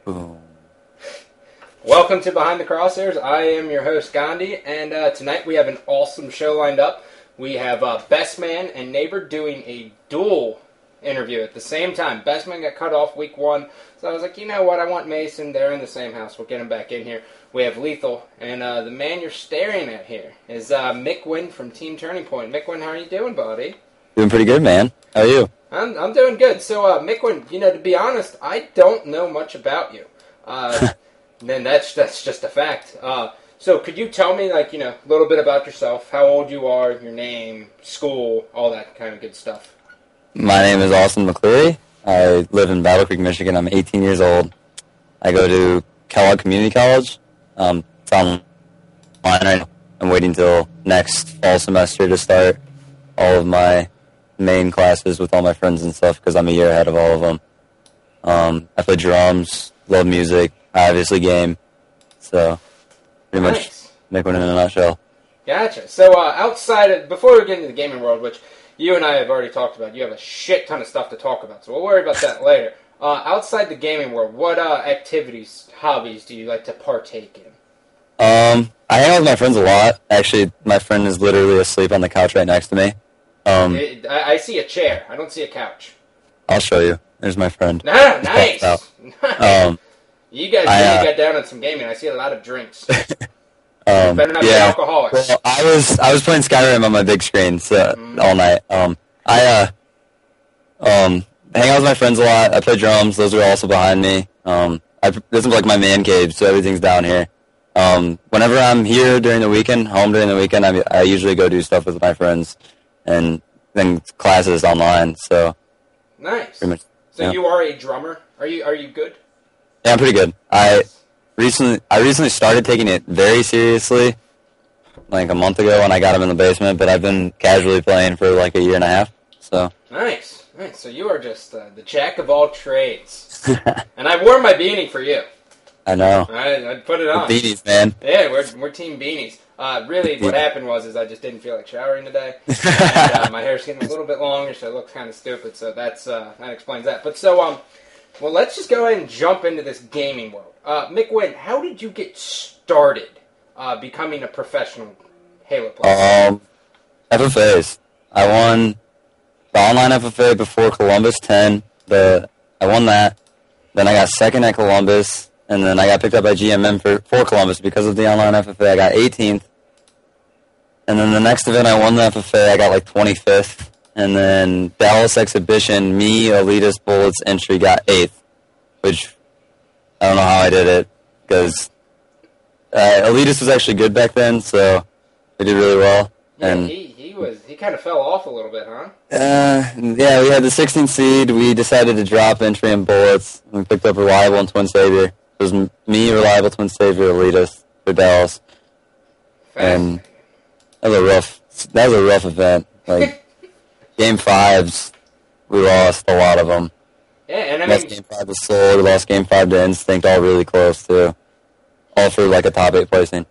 Boom. Welcome to Behind the Crosshairs. I am your host, Gandhi, and tonight we have an awesome show lined up. We have BesT MaN and Neighbor doing a dual interview at the same time. BesT MaN got cut off week 1, so I was like, you know what, I want Mason. They're in the same house. We'll get him back in here. We have Lethul, and the man you're staring at here is Mikwen from Team Turning Point. Mikwen, how are you doing, buddy? Doing pretty good, man. How are you? I'm doing good. So, Mikwen, to be honest, I don't know much about you. Then that's just a fact. So could you tell me, a little bit about yourself, how old you are, your name, school, all that kind of good stuff? My name is Austin McCleary. I live in Battle Creek, Michigan. I'm 18 years old. I go to Kellogg Community College. It's online right now. I'm waiting till next fall semester to start all of my main classes with all my friends and stuff because I'm a year ahead of all of them. I play drums, love music, I obviously game. So pretty much make one in a nutshell. Gotcha. So before we get into the gaming world, which you and I have already talked about, you have a shit ton of stuff to talk about, so we'll worry about that later. Outside the gaming world, what activities, hobbies do you like to partake in? I hang out with my friends a lot. Actually, my friend is literally asleep on the couch right next to me. I see a chair. I don't see a couch. I'll show you. There's my friend. Nice. Nice. You guys really got down on some gaming. I see a lot of drinks. Better not be alcoholics. Well, I was playing Skyrim on my big screen all night. I hang out with my friends a lot. I play drums. Those are also behind me. This is like my man cave, so everything's down here. Whenever I'm here during the weekend, I usually go do stuff with my friends, and then classes online. So nice. Pretty much, so you are a drummer. Are you good? Yeah, I'm pretty good. I recently started taking it very seriously, like a month ago when I got him in the basement. But I've been casually playing for like a year and a half. So nice. So you are just the jack of all trades. And I wore my beanie for you. I know. I put it on. The beanies, man. Yeah, we're team beanies. Really, what happened was I just didn't feel like showering today. And, my hair's getting a little bit longer, so it looks kind of stupid. So that explains that. But so well, let's just go ahead and jump into this gaming world. Mikwen, how did you get started becoming a professional Halo player? FFAs. I won the online FFA before Columbus 10. I won that. Then I got second at Columbus, and then I got picked up by GMM for Columbus because of the online FFA. I got 18th. And then the next event I won the FFA, I got like 25th. And then Dallas Exhibition, me, Elitist, Bullets, entry got 8th, which I don't know how I did it, because Elitist was actually good back then, so they did really well. Yeah, and he kind of fell off a little bit, huh? Yeah, we had the 16th seed. We decided to drop entry and Bullets. We picked up Reliable and Twin Savior. It was me, Reliable, Twin Savior, Elitist for Dallas. And that was a rough event. Like, Game 5s, we lost a lot of them. Yeah, and I mean, Game 5 to Soul, we lost Game 5 to Instinct, all really close, too. All for, like, a top 8 placing.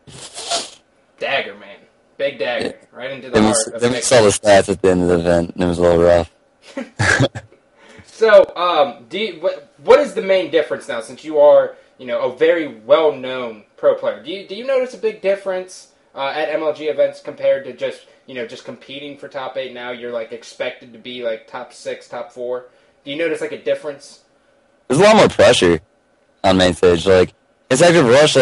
Dagger, man. Big dagger. Right into the heart of Then we saw the stats at the end of the event, and it was a little rough. So, what is the main difference now, since you are, a very well-known pro player? Do you notice a big difference at MLG events compared to just competing for top 8 now? You're, expected to be, top 6, top 4. Do you notice, a difference? There's a lot more pressure on main stage. It's active rush,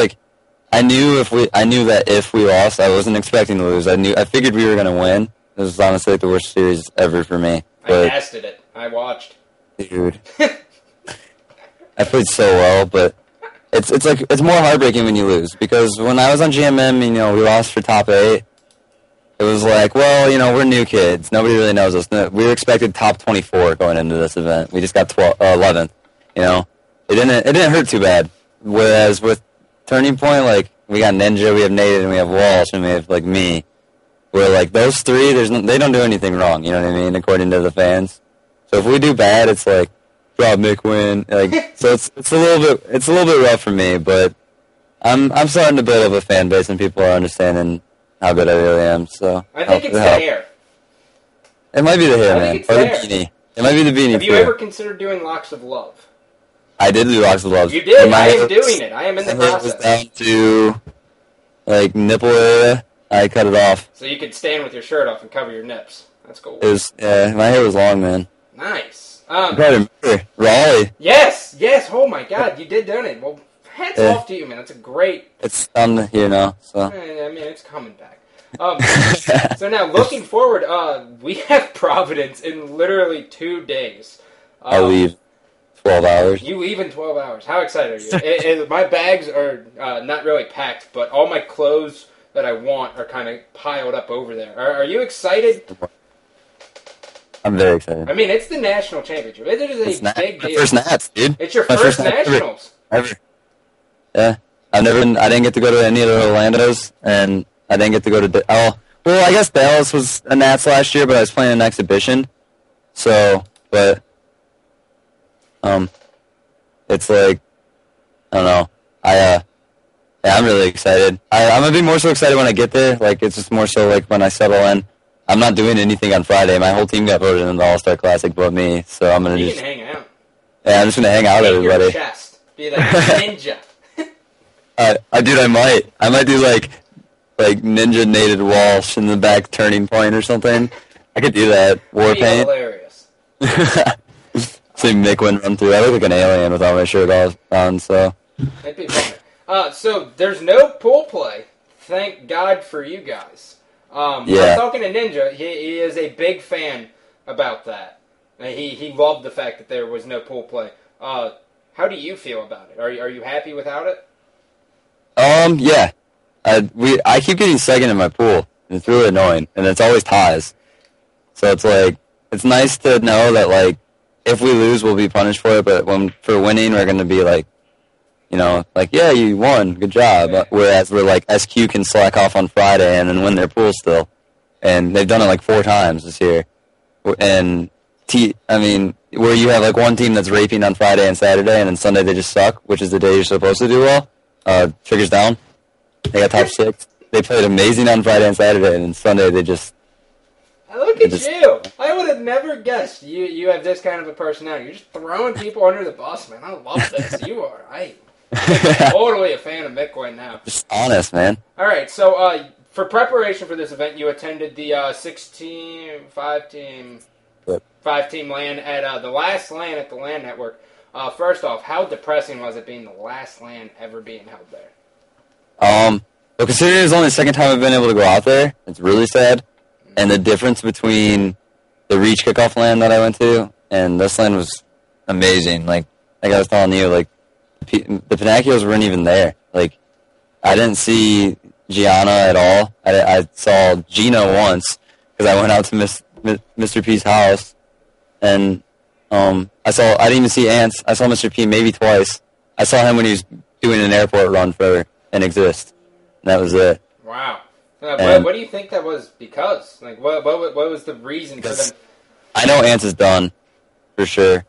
I knew that if we lost, I wasn't expecting to lose. I figured we were going to win. It was honestly the worst series ever for me. But, I casted it. I watched. Dude. I played so well, but it's more heartbreaking when you lose, because when I was on GMM, we lost for top 8. It was we're new kids. Nobody really knows us. We were expected top 24 going into this event. We just got 11th. It didn't hurt too bad. Whereas with Turning Point, we got Ninja, we have Nate, and we have Walsh, and we have me. Where those three, they don't do anything wrong. You know what I mean? According to the fans. So if we do bad, it's drop Mikwen. So it's a little bit rough for me, but I'm starting to build up a fan base, and people are understanding how good I really am. So I think it's the hair. It might be the hair, man. Or the beanie. It might be the beanie. Have you ever considered doing Locks of Love? I did do locks of gloves. You did. I am doing it. I am in the process. Was down to like nipple area. I cut it off. So you could stand with your shirt off and cover your nips. That's cool. Yeah, my hair was long, man. Nice. I remember Raleigh. Yes. Oh my God, you did donate. Well, hats off to you, man. That's a great. It's on here now, so. I mean, it's coming back. So now, looking forward, we have Providence in literally 2 days. I leave 12 hours. You leave in 12 hours. How excited are you? My bags are not really packed, but all my clothes that I want are kind of piled up over there. Are you excited? I'm very excited. I mean, it's the national championship. It is a big deal. My first Nats, dude. It's your first nationals. Ever. Yeah. I didn't get to go to any of the Orlandos, and I didn't get to go to well, I guess Dallas was a Nats last year, but I was playing an exhibition. So, but it's like, I don't know. Yeah, I'm really excited. I'm gonna be more so excited when I get there. Like, it's just more so like when I settle in. I'm not doing anything on Friday. My whole team got voted in the All-Star Classic but me, so I'm gonna You can hang out. Yeah, I'm just gonna hang out with everybody. Your chest. Be like ninja. I might do like ninja nated Walsh in the back turning point or something. I could do that. War paint. Hilarious. See Mikwen run through. I look like an alien without my shirt on, so. That'd be fun. So there's no pool play. Thank God for you guys. I'm talking to Ninja. He is a big fan about that. He loved the fact that there was no pool play. How do you feel about it? Are you happy without it? Yeah. I keep getting second in my pool, and it's really annoying, and it's always ties. So it's like, it's nice to know that, like, if we lose, we'll be punished for it, but for winning, we're going to be like, you know, like, yeah, you won, good job. Yeah. Whereas we're like, SQ can slack off on Friday and then win their pool still. And they've done it like 4 times this year. And, where you have like one team that's raping on Friday and Saturday, and then Sunday they just suck, which is the day you're supposed to do well. Triggers down. They got top 6. They played amazing on Friday and Saturday, and then Sunday they just... Look at you! I would have never guessed you have this kind of a personality. You're just throwing people under the bus, man. I love this. You are. I'm totally a fan of Mikwen now. Just honest, man. All right, so for preparation for this event, you attended the 5-team LAN at the last LAN at the LAN Network. First off, how depressing was it being the last LAN ever being held there? Well, considering it was only the second time I've been able to go out there, it's really sad. And the difference between the Reach kickoff LAN that I went to and this LAN was amazing. Like I was telling you, like, the Pinaculos weren't even there. Like, I didn't see Gianna at all. I saw Gina once because I went out to Mr. P's house, and I didn't even see Ants. I saw Mr. P maybe twice. I saw him when he was doing an airport run for an Exist. And that was it. Wow. What do you think that was because? Like, what was the reason for them? I know Ants is done, for sure.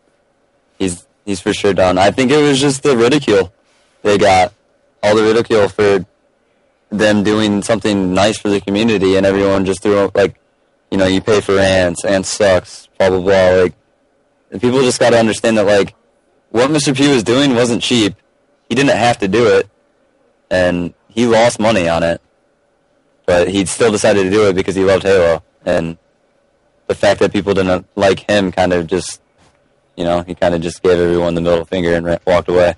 He's for sure done. I think it was just the ridicule. They got all the ridicule for them doing something nice for the community, and everyone just threw, like, you know, you pay for Ants sucks, blah, blah, blah. Like, and people just got to understand that, like, what Mr. P was doing wasn't cheap. He didn't have to do it, and he lost money on it. But he still decided to do it because he loved Halo. And the fact that people didn't like him kind of just, you know, he kind of just gave everyone the middle finger and walked away.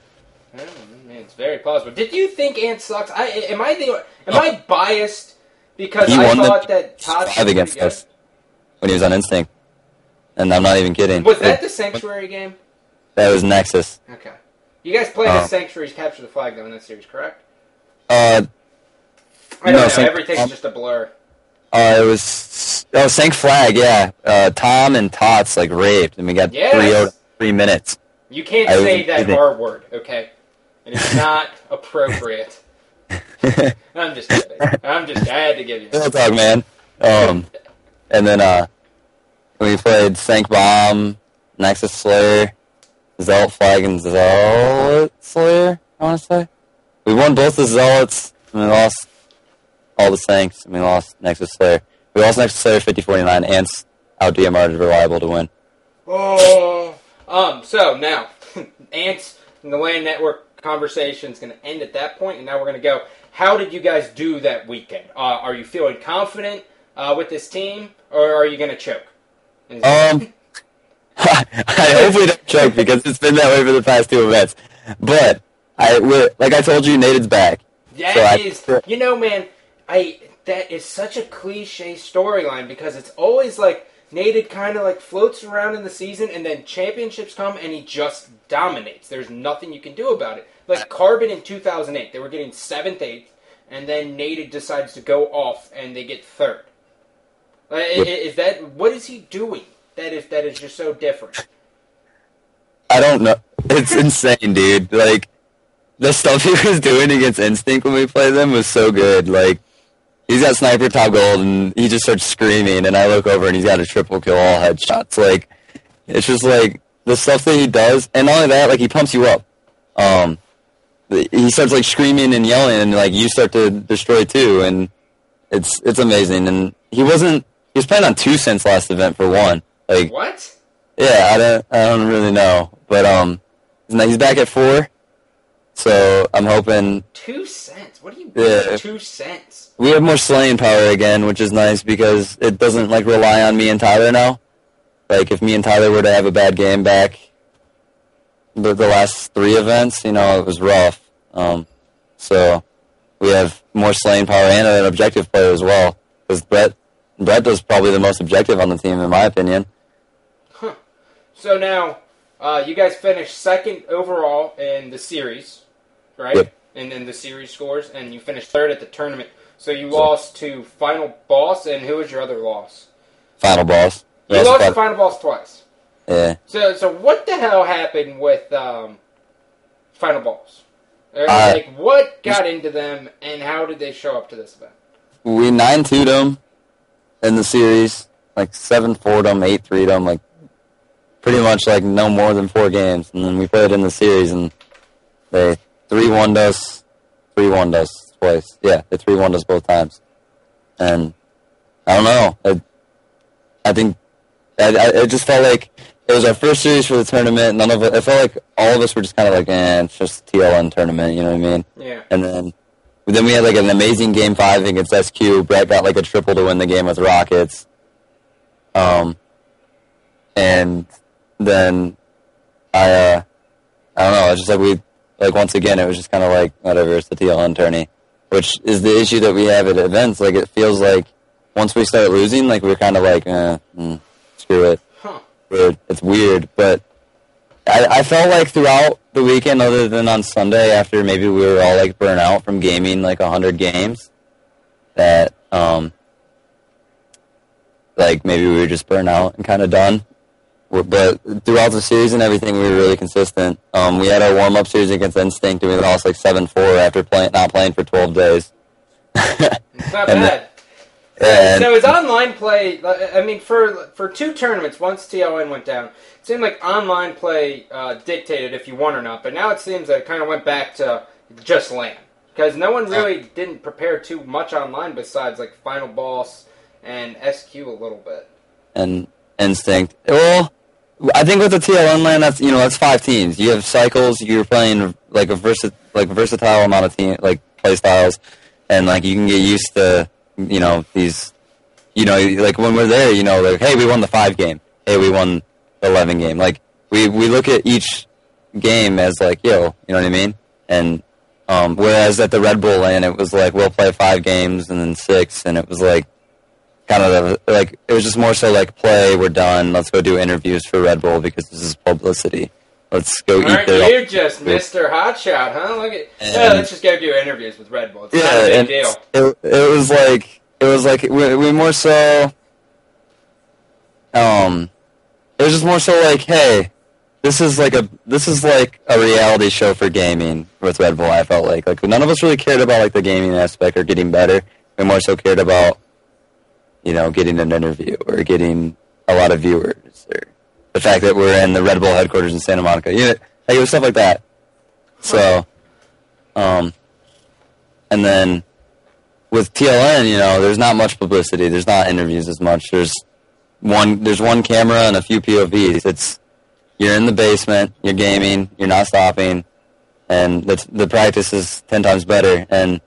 It's very plausible. Did you think Ant sucks? Am I biased because I thought that Todd was against us when he was on Instinct. And I'm not even kidding. Was that the Sanctuary game? That was Nexus. Okay. You guys played the Sanctuary's Capture the Flag, though, in that series, correct? I don't know. Everything's just a blur. It was Sank Flag, yeah. Tom and Tots like raped, and we got 3 minutes. You can't say that R word, okay? It is not appropriate. I'm just kidding. I had to give you. Real talk, man. And then we played Sank Bomb, Nexus Slayer, Zealot Flag, and Zealot Slayer. I want to say we won both the Zealots, and we lost all the Sanks, and we lost Nexus Slayer. We lost Nexus Slayer 50-49. Ants out DMR'd Reliable to win. So now, Ants and the LAN network conversation is going to end at that point, and now we're going to go, how did you guys do that weekend? Are you feeling confident with this team, or are you going to choke? I hopefully don't choke because it's been that way for the past 2 events. But, like I told you, Nathan's back. That is, you know, man, that is such a cliche storyline because it's always like Nated kind of like floats around in the season and then championships come and he just dominates. There's nothing you can do about it. Like Carbon in 2008, they were getting 7th, 8th, and then Nated decides to go off and they get 3rd. What is he doing that is just so different? I don't know. It's insane, dude. Like, the stuff he was doing against Instinct when we played them was so good. Like, he's got sniper top gold, and he just starts screaming, and I look over, and he's got a triple kill, all headshots. Like, it's just, like, the stuff that he does, and not only that, like, he pumps you up. He starts, like, screaming and yelling, and, like, you start to destroy, too, and it's amazing. And he was playing on 2 cents last event for 1. Like, what? Yeah, I don't really know. But, he's back at 4. So I'm hoping 2 cents. What do you mean 2 cents? We have more slaying power again, which is nice because it doesn't like rely on me and Tyler now. Like if me and Tyler were to have a bad game back the last 3 events, you know, it was rough. So we have more slaying power and an objective player as well. Because Brett does probably the most objective on the team in my opinion. Huh. So now you guys finished 2nd overall in the series. Right? Yep. And then the series scores, and you finished 3rd at the tournament. So you lost to Final Boss, and who was your other loss? Final Boss. You lost to Final Boss twice. Yeah. So what the hell happened with Final Boss? Like, what got into them, and how did they show up to this event? We 9-2'd them in the series, like 7-4'd them, 8-3'd them, like pretty much like no more than 4 games. And then we played in the series, and they 3-1'd us, 3-1'd us twice. Yeah, they 3-1'd us both times. And I don't know. I think it just felt like it was our first series for the tournament. It felt like all of us were just kind of like, it's just a TLN tournament, you know what I mean? Yeah. And then we had like an amazing game 5 against SQ. Brett got like a triple to win the game with Rockets. And then I don't know. It's just like once again, it was just kind of like whatever. It's the TLN tourney, which is the issue that we have at events. Like it feels like once we start losing, like we're kind of like screw it. Huh. It's weird, but I felt like throughout the weekend, other than on Sunday, after maybe we were all like burnt out from gaming like 100 games, that like maybe we were just burnt out and kind of done. But throughout the series and everything, we were really consistent. We had our warm-up series against Instinct, and we lost like 7-4 after not playing for 12 days. It's not bad. So is online play, I mean, for 2 tournaments, once TLN went down, it seemed like online play dictated if you won or not, but now it seems that it kind of went back to just LAN. Because no one really didn't prepare too much online besides like Final Boss and SQ a little bit. And Instinct. Well, I think with the TLN LAN, that's 5 teams. You have cycles. You're playing like a versatile amount of play styles, and like you can get used to these. Like when we're there, like hey, we won the 5 game. Hey, we won the 11 game. Like we look at each game as like you know what I mean. And whereas at the Red Bull LAN, it was like we'll play 5 games and then 6, and it was like. Kind of like it was just more so like play, we're done, let's go do interviews for Red Bull because this is publicity. Let's go eat Aren't you just Mr. Hotshot, huh? Look at let's just go do interviews with Red Bull. It's not a big deal. It was like we more so it was just more so like, hey, this is like a reality show for gaming with Red Bull. I felt like none of us really cared about like the gaming aspect or getting better. We more so cared about getting an interview or getting a lot of viewers or the fact that we're in the Red Bull headquarters in Santa Monica. It was stuff like that. So, and then with TLN, there's not much publicity. There's not interviews as much. There's one camera and a few POVs. You're in the basement, you're gaming, you're not stopping, and the practice is 10 times better. And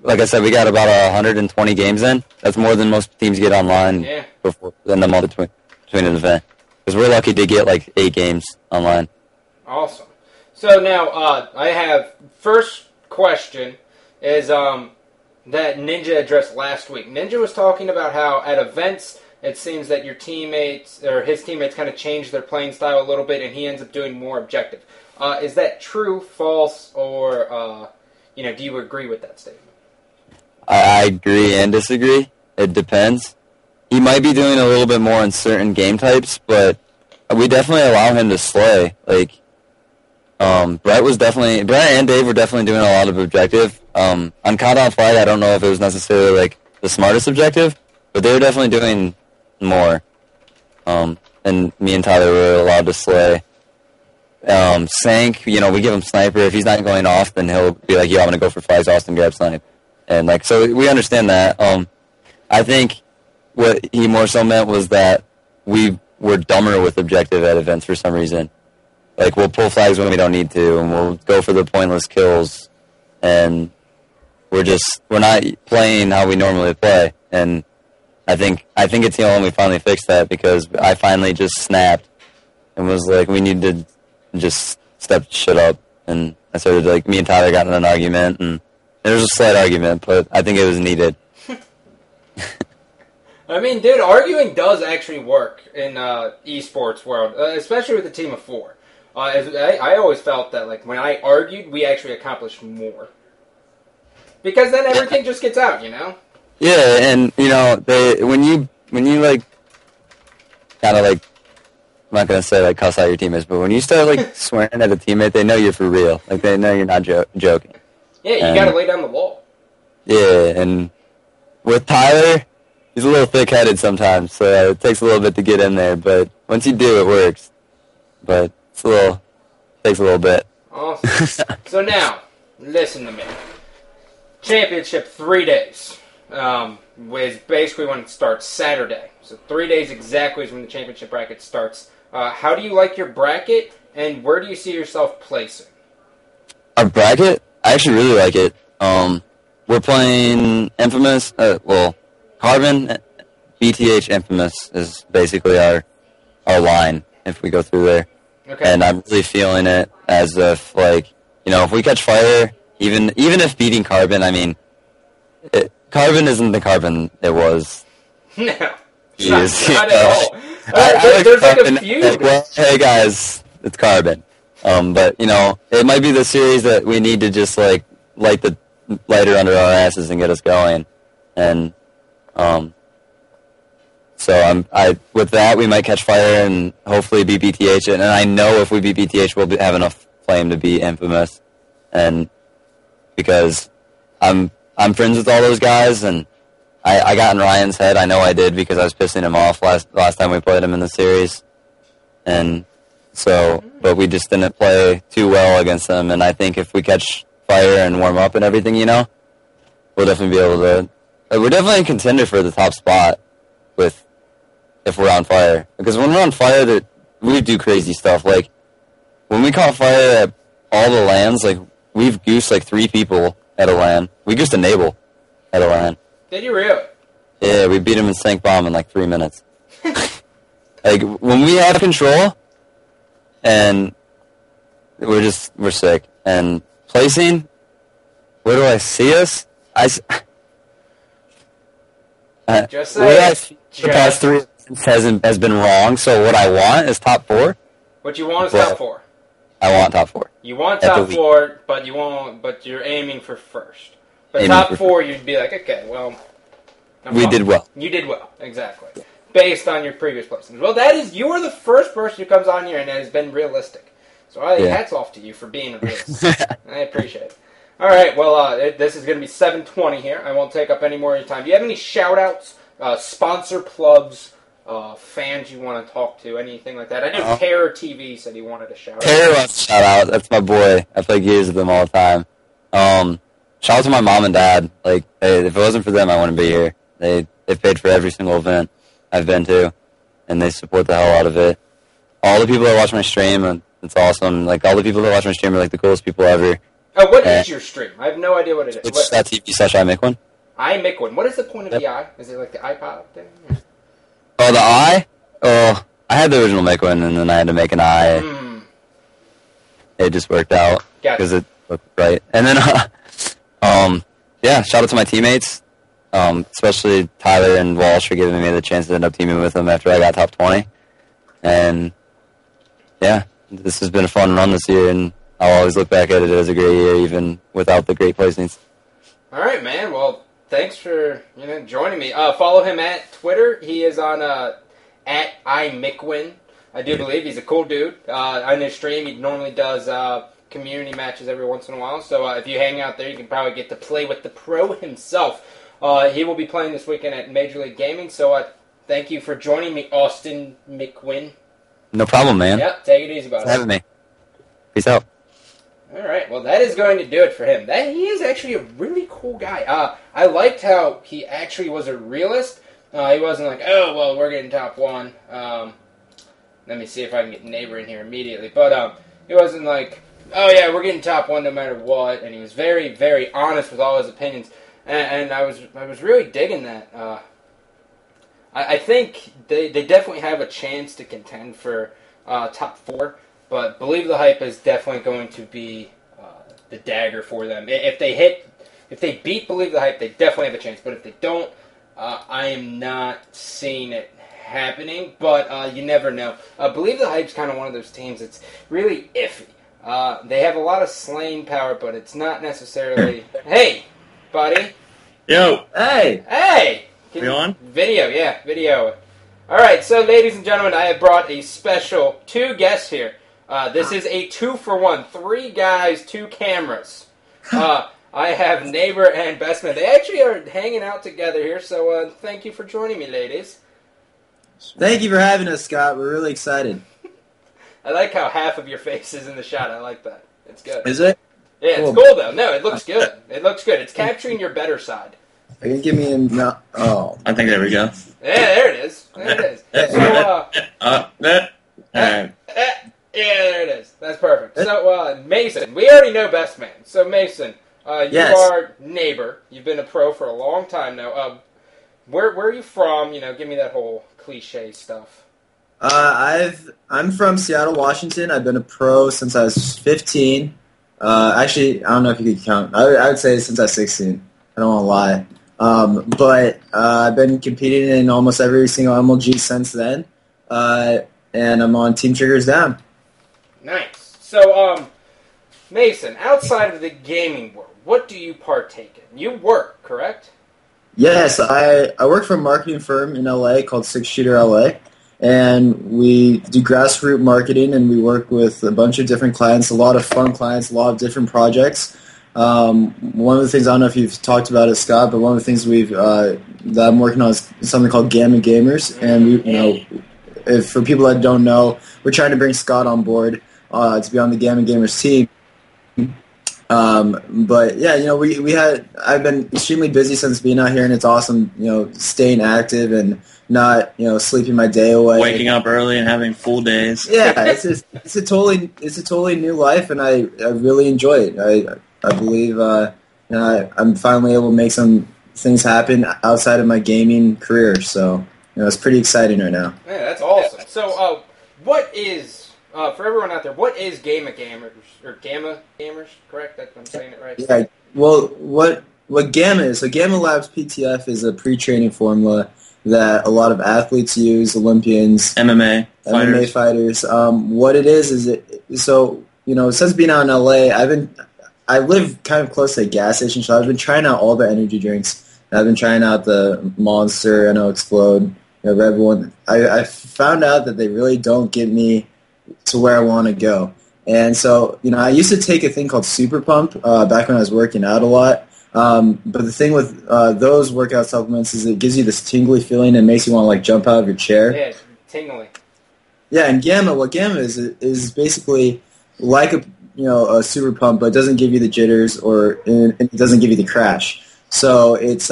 like I said, we got about 120 games in. That's more than most teams get online before in the month between an event. Because we're lucky to get like 8 games online. Awesome. So now I have first question is that Ninja addressed last week. Ninja was talking about how at events it seems that your teammates or his teammates kind of change their playing style a little bit, and he ends up doing more objective. Is that true, false, or do you agree with that statement? I agree and disagree. It depends. He might be doing a little bit more in certain game types, but we definitely allow him to slay. Like, Brett and Dave were definitely doing a lot of objective. On Countdown Flag, I don't know if it was necessarily like the smartest objective, but they were definitely doing more. And me and Tyler were allowed to slay. Sank, we give him sniper. If he's not going off, then he'll be like, yo, I'm going to go for flags, Austin, grab snipe. And so we understand that. I think what he more so meant was that we were dumber with objective at events for some reason. Like, we'll pull flags when we don't need to, and we'll go for the pointless kills, and we're not playing how we normally play. And I think it's when we finally fixed that, because I finally just snapped and was like, we need to just step shit up. And I started, like, me and Tyler got in an argument, and there was a slight argument, but I think it was needed. I mean, dude, arguing does actually work in esports world, especially with a team of 4. I always felt that, like, when I argued, we actually accomplished more. Because then everything just gets out, Yeah, and, when you like, kind of, like, I'm not going to say, like, cuss out your teammates, but when you start, like, swearing at a teammate, they know you're for real. Like, they know you're not joking. Yeah, you got to lay down the law. Yeah, and with Tyler, he's a little thick-headed sometimes, so it takes a little bit to get in there, but once you do, it works. But takes a little bit. Awesome. So now, listen to me. Championship 3 days. Is basically when it starts Saturday. So 3 days exactly is when the championship bracket starts. How do you like your bracket, and where do you see yourself placing? Our bracket? I actually really like it. We're playing Infamous, Carbon, BTH, Infamous is basically our line if we go through there. Okay. And I'm really feeling it as if, like, if we catch fire, even if beating Carbon, I mean, Carbon isn't the Carbon it was. No. Not at all. There's like a feud. Well, hey guys, it's Carbon. But, it might be the series that we need to just, like, light the lighter under our asses and get us going. And, so with that, we might catch fire and hopefully beat BTH. And I know if we beat BTH, we'll have enough flame to beat Infamous. And because I'm friends with all those guys, and I got in Ryan's head. I know I did, because I was pissing him off last time we played him in the series. And so, but we just didn't play too well against them. And I think if we catch fire and warm up and everything, we'll definitely be able to. We're definitely a contender for the top spot if we're on fire. Because when we're on fire, we do crazy stuff. Like, when we caught fire at all the LANs, like, we've goosed, like, 3 people at a LAN. We goosed a Nable at a LAN. Did you really? Yeah, we beat him in Sank Bomb in, like, 3 minutes. Like, when we have control, and we're sick. And placing, where do I see us? Just say the past 3 has been wrong, so what I want is top 4. What you want is top 4. I want top 4. You want top 4, but you're aiming for first. But top 4, you'd be like, okay, well, we did well. You did well, exactly. Yeah. Based on your previous placements. Well, you are the first person who comes on here and has been realistic. So hats off to you for being a realist. I appreciate it. All right, well, this is going to be 7:20 here. I won't take up any more of your time. Do you have any shout-outs, sponsor plugs, fans you want to talk to, anything like that? I know Terror TV said he wanted a shout-out. Terror wants a shout-out. That's my boy. I play games with them all the time. Shout out to my mom and dad. Like, if it wasn't for them, I wouldn't be here. They've paid for every single event I've been to, and they support the hell out of it. All the people that watch my stream, It's awesome. Like, all the people that watch my stream are, like, the coolest people ever. Oh, what is your stream? I have no idea what it is. Twitch.tv/iMikwen. iMikwen. What is the point of the eye? Is it like the iPod thing? Oh, the eye? Oh, I had the original Mikwen, and then I had to make an eye. It just worked out because it looked right. And then, yeah, shout out to my teammates, especially Tyler and Walsh for giving me the chance to end up teaming with them after I got top 20. And, yeah, this has been a fun run this year, and I'll always look back at it as a great year, even without the great placings. All right, man. Well, thanks for joining me. Follow him at Twitter. He is on at iMikwen. I do believe he's a cool dude. On his stream, he normally does community matches every once in a while. So if you hang out there, you can probably get to play with the pro himself. He will be playing this weekend at Major League Gaming. So thank you for joining me, Austin Mikwen. No problem, man. Yep, take it easy, buddy. Thanks for having me. Peace out. All right, well, that is going to do it for him. He is actually a really cool guy. I liked how he actually was a realist. He wasn't like, oh, well, we're getting top 1. Let me see if I can get Neighbor in here immediately. But he wasn't like, oh, yeah, we're getting top 1 no matter what. And he was very, very honest with all his opinions. And I was really digging that. I think they definitely have a chance to contend for top 4. But Believe the Hype is definitely going to be the dagger for them. If they beat Believe the Hype, they definitely have a chance. But if they don't, I am not seeing it happening. But you never know. Believe the Hype's kind of one of those teams that's really iffy. They have a lot of slaying power, but it's not necessarily. Hey, buddy. Yo. Hey. We on? Video. All right, so ladies and gentlemen, I have brought a special 2 guests here. This is a 2-for-1. 3 guys, 2 cameras. I have Neighbor and BesT MaN. They actually are hanging out together here, so thank you for joining me, ladies. Thank you for having us, Scott. We're really excited. I like how half of your face is in the shot. I like that. It's good. Is it? Yeah, it's cool, though. No, it looks good. It's capturing your better side. Are you going to give me a... No. Oh. I think there we go. Yeah, there it is. Yeah, there it is. That's perfect. So, Mason, we already know BesT MaN. So, Mason, you are Neighbor. You've been a pro for a long time now. Where are you from? Give me that whole cliche stuff. I'm from Seattle, Washington. I've been a pro since I was 15. Actually, I don't know if you could count. I would say since I was 16. I don't want to lie. But I've been competing in almost every single MLG since then. And I'm on Team Triggers Down. Nice. So, Mason, outside of the gaming world, what do you partake in? You work, correct? Yes, I work for a marketing firm in LA called Six Shooter LA, and we do grassroots marketing, and we work with a bunch of different clients, a lot of fun clients, a lot of different projects. One of the things, I don't know if you've talked about it, Scott, but one of the things that I'm working on is something called Gamma Gamers, and if for people that don't know, we're trying to bring Scott on board to be on the Gamma Gamers team. But yeah, I've been extremely busy since being out here, and it's awesome, staying active and not, sleeping my day away. Waking up early and having full days. Yeah, it's a totally new life, and I really enjoy it. I believe I'm finally able to make some things happen outside of my gaming career, so it's pretty exciting right now. Yeah, that's awesome. So, what is for everyone out there? What is Gamma Gamers or Gamma Gamers? Correct? That I'm saying it right. Yeah. Well, what Gamma is? So Gamma Labs PTF is a pre-training formula that a lot of athletes use, Olympians, MMA fighters. What it is since being out in LA, I live kind of close to a gas station, so I've been trying out all the energy drinks. I've been trying out the Monster, Explode, Red Bull. And I found out that they really don't get me to where I want to go. And so, I used to take a thing called Super Pump back when I was working out a lot. But the thing with those workout supplements is it gives you this tingly feeling and makes you want to jump out of your chair. Yeah, it's tingly. Yeah, and what Gamma is basically like a Super Pump, but it doesn't give you the jitters and it doesn't give you the crash. So it's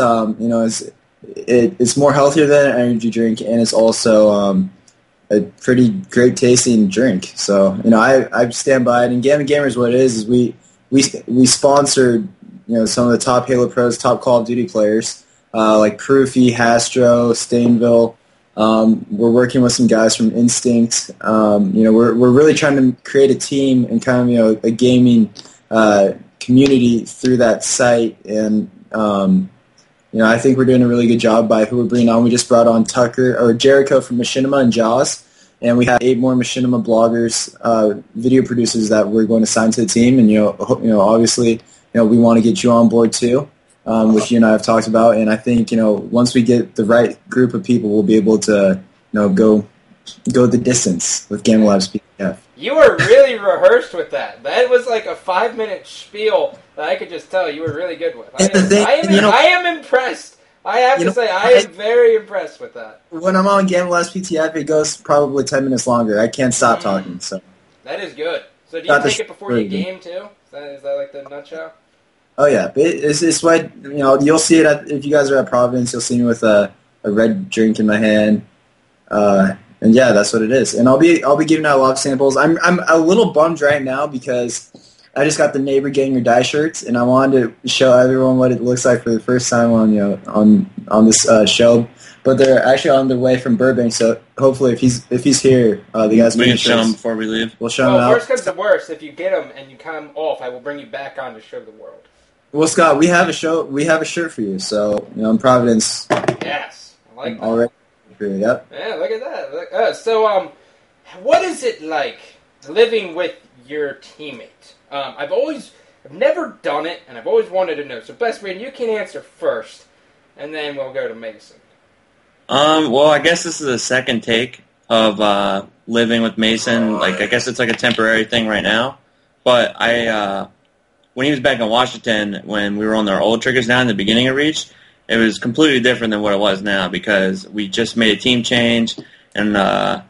it's more healthier than an energy drink, and it's also a pretty great tasting drink. So I stand by it. And Gamma Gamer is what it is we sponsored some of the top Halo Pros, top Call of Duty players like Proofy, Hastro, Stainville. We're working with some guys from Instinct. We're really trying to create a team and kind of a gaming community through that site. And I think we're doing a really good job by who we're bringing on. We just brought on Jericho from Machinima and Jaws, and we have 8 more Machinima bloggers, video producers that we're going to sign to the team. And obviously, we want to get you on board too. Which you and I have talked about, and I think once we get the right group of people, we'll be able to go the distance with Gamma Labs PTF. You were really rehearsed with that. That was like a 5-minute spiel that I could just tell you were really good with. I am impressed. I have to say, I am very impressed with that. When I'm on Gamma Labs PTF, it goes probably 10 minutes longer. I can't stop talking. So that is good. So do you take it before you game too? Is that like the nutshell? Oh yeah, it's what you'll see it if you guys are at Providence. You'll see me with a red drink in my hand, and yeah, that's what it is. And I'll be giving out a lot of samples. I'm a little bummed right now because I just got the Neighbor Ganger dye shirts, and I wanted to show everyone what it looks like for the first time on this show. But they're actually on their way from Burbank, so hopefully if he's here, the guys we can show them before we leave. We'll show them out. Worst comes to worst, if you get them and you come off, I will bring you back on to show the world. Well, Scott, we have a show. We have a shirt for you. So in Providence. Yes, I like that. Already. Yep. Yeah, look at that. So, what is it like living with your teammate? I've never done it, and I've always wanted to know. So, Best Man, you can answer first, and then we'll go to Mason. Well, I guess this is a second take of living with Mason. Like, I guess it's like a temporary thing right now, but when he was back in Washington, when we were on our old triggers down in the beginning of Reach, it was completely different than what it was now because we just made a team change, and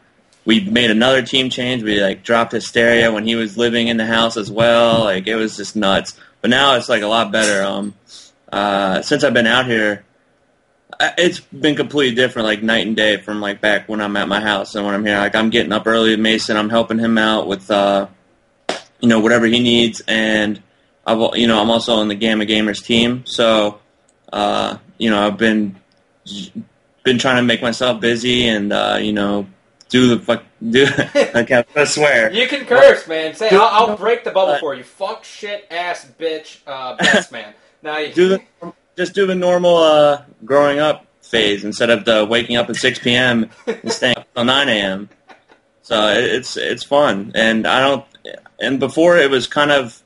we made another team change. We dropped Hysteria when he was living in the house as well. It was just nuts. But now it's a lot better. Since I've been out here, it's been completely different, night and day from back when I'm at my house and when I'm here. I'm getting up early with Mason. I'm helping him out with whatever he needs, and I'm also on the Gamma Gamers team, so I've been trying to make myself busy and do I can't swear. You can curse, man. Say I'll break the bubble for you. Fuck, shit, ass, bitch, Best Man. Now just do the normal growing up phase instead of the waking up at 6 p.m. and staying up till 9 a.m. So it's fun, and before it was kind of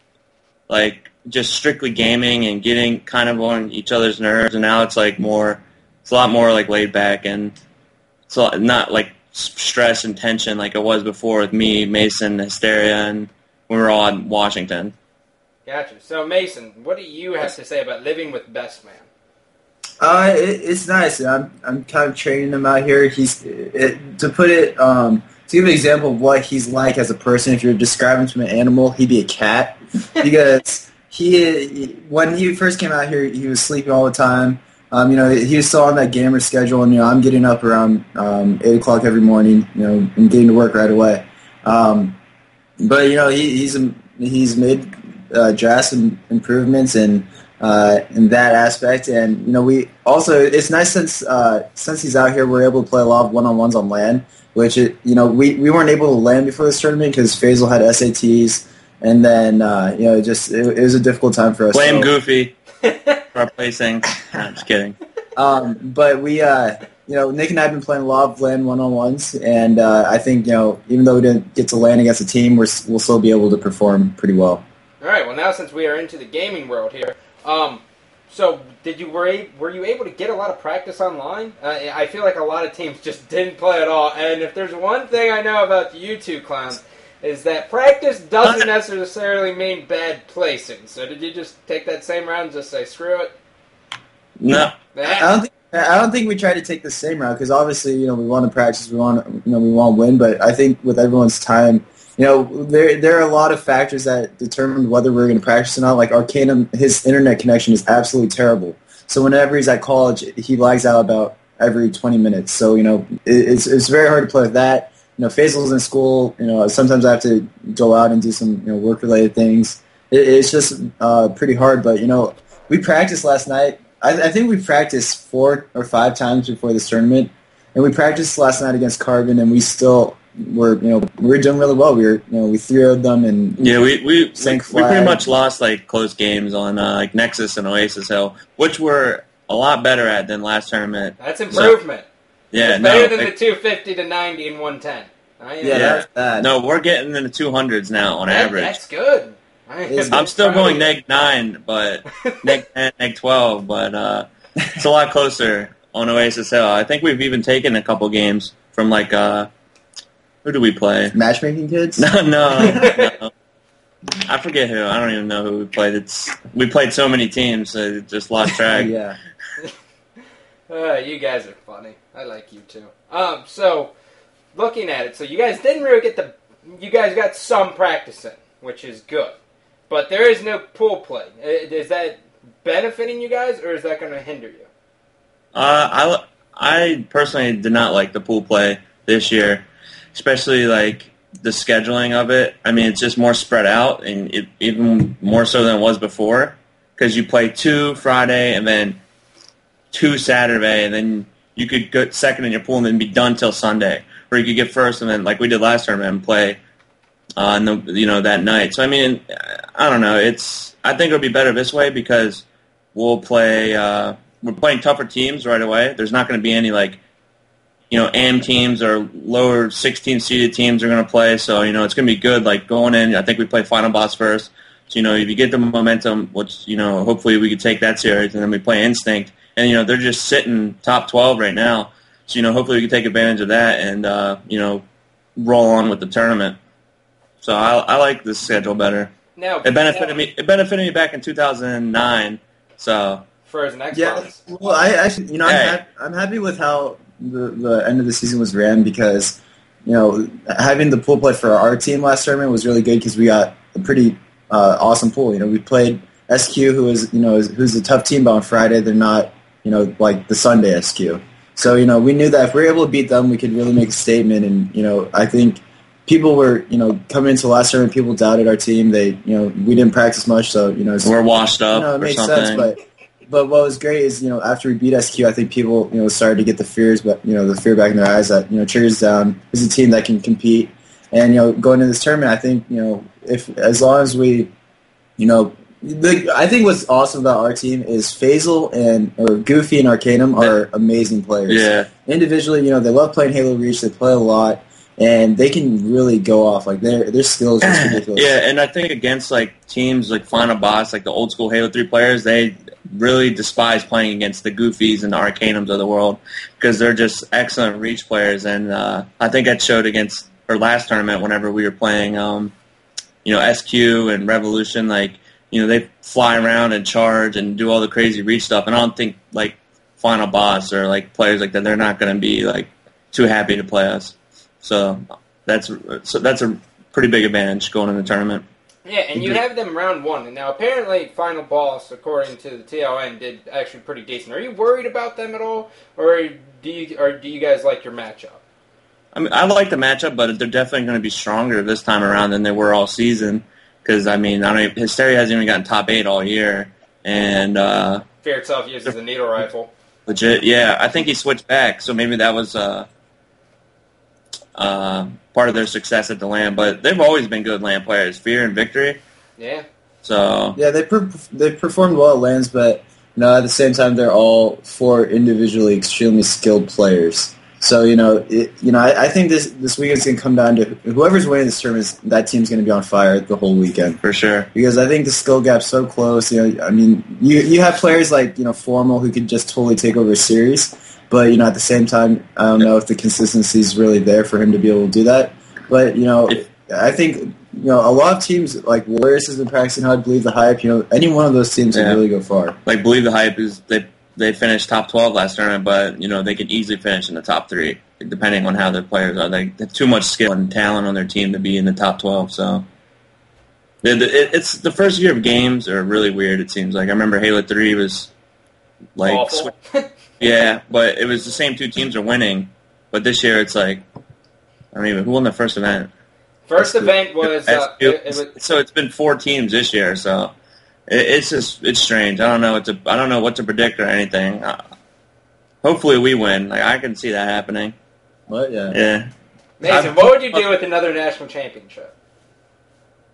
just strictly gaming and getting kind of on each other's nerves, and now it's a lot more laid back, and it's not stress and tension like it was before with me, Mason, Hysteria, and when we were all in Washington. Gotcha. So Mason, what do you have to say about living with Best Man? It's nice. I'm kind of training him out here. To give an example of what he's like as a person, if you're describing him an animal, he'd be a cat. Because when he first came out here, he was sleeping all the time. He was still on that gamer schedule, and I'm getting up around 8 o'clock every morning, and getting to work right away. But he's made drastic improvements in that aspect, and we also it's nice since he's out here, we're able to play a lot of one-on-ones on LAN. Which we weren't able to land before this tournament because Faisal had SATs, and then it was a difficult time for us. Blame Goofy for our placing. No, I'm just kidding. But we Nick and I have been playing a lot of LAN one-on-ones, and I think even though we didn't get to land against a team, we'll still be able to perform pretty well. All right. Well, now since we are into the gaming world here, so were you able to get a lot of practice online? I feel like a lot of teams just didn't play at all. And if there's one thing I know about you two clowns, is that practice doesn't necessarily mean bad placing. So did you just take that same route and just say screw it? No. I don't think we tried to take the same route because obviously we want to practice, we want to win. But I think with everyone's time. There are a lot of factors that determine whether we're going to practice or not. Like Arcanum, his internet connection is absolutely terrible. So whenever he's at college, he lags out about every 20 minutes. So, it's very hard to play with that. Faisal's in school. Sometimes I have to go out and do some work-related things. It's just pretty hard. But we practiced last night. I think we practiced 4 or 5 times before this tournament, and we practiced last night against Carbon, and we still were doing really well. We 3-0'd them, and we pretty much lost like close games on like Nexus and Oasis Hill, which we're a lot better at than last tournament. That's improvement. So, yeah, it's better than the 250 to 90 and 110. That's bad. No, we're getting in the 200s now on average. That's good. I'm still going -9, but -10, -12, but it's a lot closer on Oasis Hill. I think we've even taken a couple games from like who do we play? Matchmaking kids? No. I forget who. I don't even know who we played. We played so many teams, so just lost track. Yeah. You guys are funny. I like you too. So looking at it, so you guys didn't really you guys got some practice in, which is good. But there is no pool play. Is that benefiting you guys, or is that going to hinder you? I personally did not like the pool play this year, especially like the scheduling of it. I mean, it's just more spread out, and even more so than it was before, because you play 2 Friday and then 2 Saturday, and then you could get second in your pool and then be done till Sunday, or you could get first and then, like we did last tournament, and play that night. So I mean, I don't know. I think it'll be better this way because we'll play. We're playing tougher teams right away. There's not going to be any AM teams or lower 16-seeded teams are going to play. So it's going to be good. Like going in, I think we play Final Boss first. So if you get the momentum, which hopefully we could take that series, and then we play Instinct, and they're just sitting top 12 right now. So hopefully we can take advantage of that and roll on with the tournament. So I like this schedule better. Now, it benefited me. It benefited me back in 2009. So for his next well, I actually, I'm happy with how the end of the season was ran because having the pool play for our team last tournament was really good because we got a pretty awesome pool. We played SQ, who's a tough team, but on Friday they're not like the Sunday SQ. So we knew that if we were able to beat them, we could really make a statement. And I think people were, coming into last tournament, people doubted our team. They, we didn't practice much, so we're washed up. It makes sense. But what was great is, after we beat SQ, I think people, started to get the fears, but the fear back in their eyes that Triggers Down is a team that can compete. And going into this tournament, I think if as long as we, I think what's awesome about our team is Faisal or Goofy and Arcanum are amazing players. Yeah. Individually, they love playing Halo Reach. They play a lot. And they can really go off. Like their skills are ridiculous. Yeah, and I think against like teams like Final Boss, like the old school Halo 3 players, they really despise playing against the Goofies and the Arcanums of the world because they're just excellent Reach players. And I think that showed against our last tournament whenever we were playing, SQ and Revolution. Like they fly around and charge and do all the crazy Reach stuff. And I don't think like Final Boss or like players like that, they're not going to be like too happy to play us. So that's a pretty big advantage going in the tournament. Yeah, and you have them round 1, and now apparently Final Boss, according to the TLN, did actually pretty decent. Are you worried about them at all, or do you guys like your matchup? I mean, I like the matchup, but they're definitely going to be stronger this time around than they were all season. Because Hysteria hasn't even gotten top 8 all year, and Fear itself uses a needle rifle. Legit, yeah. I think he switched back, so maybe that was part of their success at the LAN, but they've always been good LAN players. Fear and Victory. Yeah. So yeah, they performed well at LANs, but at the same time, they're all 4 individually extremely skilled players. So I think this weekend's gonna come down to whoever's winning this tournament. That team's gonna be on fire the whole weekend for sure. Because I think the skill gap's so close. You have players like Formal who could just totally take over a series. But, at the same time, I don't know if the consistency is really there for him to be able to do that. But, I think, a lot of teams, like Warriors has been practicing how to Believe the Hype. Any one of those teams can really go far. Like, Believe the Hype is, they finished top 12 last tournament, but, they could easily finish in the top 3, depending on how their players are. They have too much skill and talent on their team to be in the top 12, so. It's the first year of games are really weird, it seems like. I remember Halo 3 was, like... awful. Yeah, but it was the same 2 teams are winning. But this year it's like I don't even. Who won the first event? First event was it was. So it's been 4 teams this year. So it's strange. I don't know what to predict or anything. Hopefully we win. Like I can see that happening. What? Yeah. Yeah. Mason, what would you do with another national championship?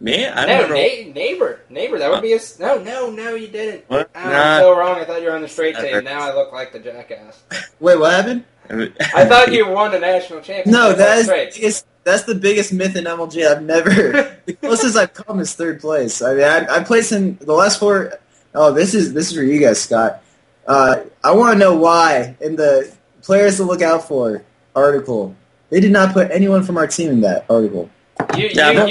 Me? Neighbor. That would be a... No, you didn't. What? Oh, I'm so wrong. I thought you were on the straight team. Now I look like the jackass. Wait, what happened? I thought you won the national championship. No, that's the biggest myth in MLG. I've never... The closest I've come is 3rd place. I mean, I placed in the last 4... Oh, this is for you guys, Scott. I want to know why in the players to look out for article, they did not put anyone from our team in that article. You say no.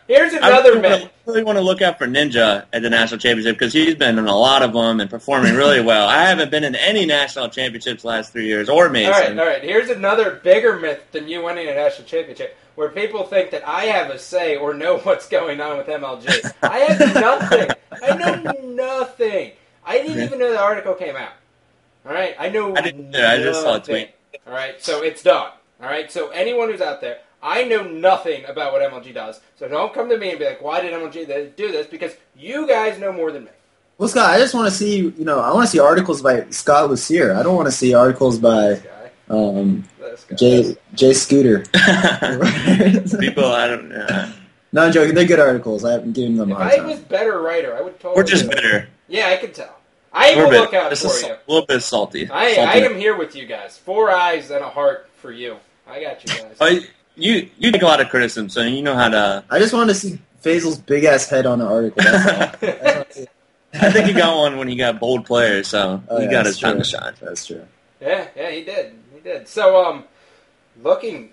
Here's another myth. I really want to look out for Ninja at the national championship because he's been in a lot of them and performing really well. I haven't been in any national championships the last 3 years, or Mason. All right. Here's another bigger myth than you winning a national championship, where people think that I have a say or know what's going on with MLG. I have nothing. I know nothing. I didn't even know the article came out. All right, I know. I didn't. I just saw a tweet. All right, so it's done. All right, so anyone who's out there, I know nothing about what MLG does. So don't come to me and be like, why did MLG do this? Because you guys know more than me. Well, Scott, I just want to see, I want to see articles by Scott Lucier. I don't want to see articles by Jay Scooter. People, I don't know. No, I'm joking. They're good articles. I haven't given them a hard If time. I was better writer, I would totally... We're just bitter. Yeah, I can tell. I will look out for you. A little bit salty. I am here with you guys. 4 eyes and a heart for you. I got you guys. You take a lot of criticism, so you know how to... I just wanted to see Faisal's big-ass head on an article. That's all. I think he got one when he got bold players, so he got his time to shine. That's true. Yeah, he did. So, looking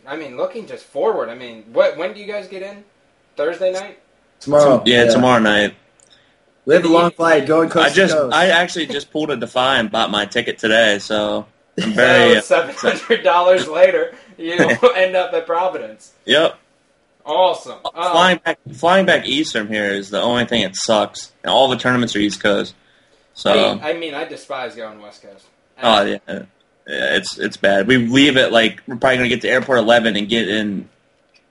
just forward, when do you guys get in? Thursday night? Tomorrow. Yeah, tomorrow night. We have a long flight going coast to coast. I actually just pulled a Defy and bought my ticket today, so I'm very... $700 later, you'll end up at Providence. Yep. Awesome. Flying back east from here is the only thing that sucks. And all the tournaments are East Coast. So I despise going West Coast. Oh yeah, it's bad. We leave at we're probably gonna get to Airport 11 and get in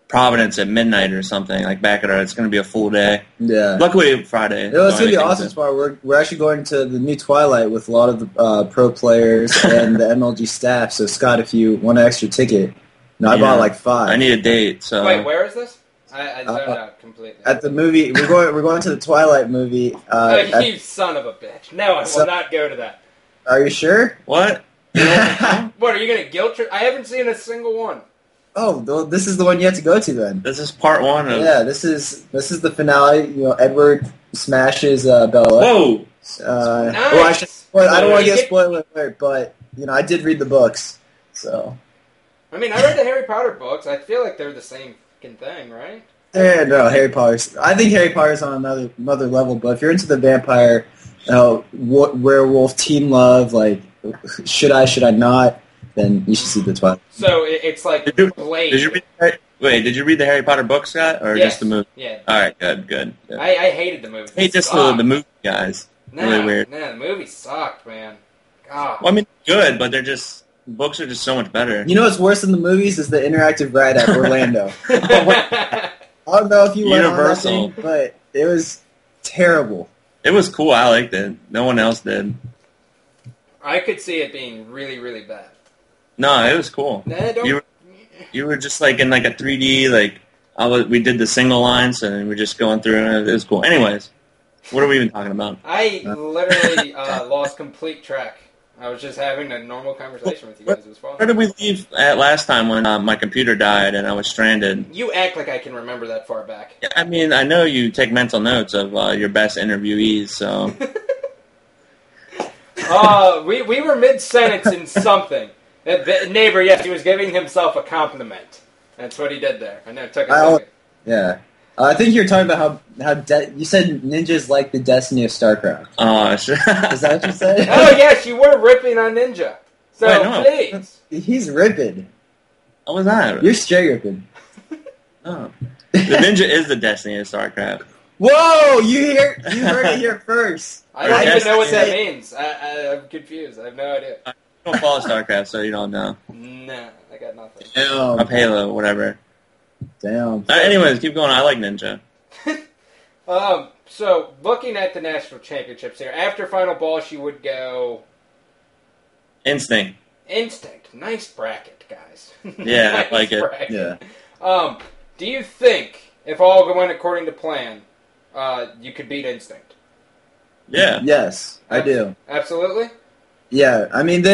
Providence at midnight or something. Back at our, it's gonna be a full day. Yeah. Luckily Friday. It's gonna be awesome tomorrow. We're actually going to the new Twilight with a lot of the pro players and the MLG staff. So Scott, if you want an extra ticket. No, I bought 5. I need a date. So wait, where is this? I zoned out completely. At the movie, we're going to the Twilight movie. You son of a bitch! No, I will not go to that. Are you sure? What? What are you gonna guilt trip? I haven't seen a single one. Oh, well, this is the one you have to go to then. This is part 1 of. Yeah, this is the finale. Edward smashes Bella. Whoa! Nice. I don't want to get spoiler alert, but I did read the books, so. I read the Harry Potter books. I feel like they're the same fucking thing, right? Yeah, no, Harry Potter's. I think Harry Potter's on another level. But if you're into the vampire, werewolf, teen love, should I not? Then you should see the Twilight. So it's like Blade. Did you read the Harry Potter book, Scott, or just the movie? Yeah. All right, good. I hated the movie. I hate just the movie guys. Really weird. Nah, the movie sucked, man. God. Well, good, but they're just. Books are just so much better. You know what's worse than the movies is the interactive ride at Orlando. I don't know if you went on that thing, but it was terrible. It was cool. I liked it. No one else did. I could see it being really, really bad. No, it was cool. You were just in a 3D. We did the single lines and we're just going through and it was cool. Anyways, what are we even talking about? I literally lost complete track. I was just having a normal conversation with you guys. It was fun. Where did we leave at last time when my computer died and I was stranded? You act like I can remember that far back. I know you take mental notes of your best interviewees, so... we were mid-sentence in something. The neighbor, yes, he was giving himself a compliment. That's what he did there. I know it took a second. Yeah. I think you're talking about how you said Ninja's like the Destiny of StarCraft. Oh, sure. Is that what you said? Oh, yes, you were ripping on Ninja. So, please. He's ripping. What was that? You're straight ripping. Oh. The Ninja is the Destiny of StarCraft. Whoa! You heard it here first. I don't even know what that means. I'm confused. I have no idea. You don't follow StarCraft, so you don't know. Nah. got nothing. Damn. Up Halo, whatever. Damn. Anyways, keep going. I like Ninja. So, looking at the national championships here, after Final Boss, you would go... Instinct. Instinct. Nice bracket, guys. Yeah, nice I like it. Bracket. Yeah. Do you think, if all went according to plan, you could beat Instinct? Yeah. Yes, I do. Absolutely? Yeah, I mean,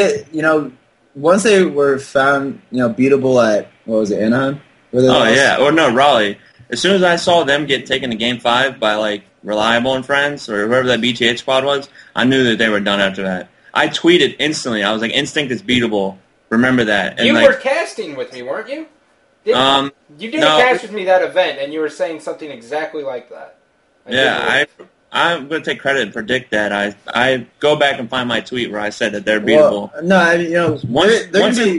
once they were found, beatable at, what was it, Anaheim? Or no, Raleigh. As soon as I saw them get taken to Game 5 by, like, Reliable and Friends, or whoever that BTH squad was, I knew that they were done after that. I tweeted instantly. I was like, Instinct is beatable. Remember that. And you were casting with me, weren't you? You did a cast with me that event, and you were saying something exactly like that. I'm going to take credit and predict that. I go back and find my tweet where I said that they're beatable. Well, no,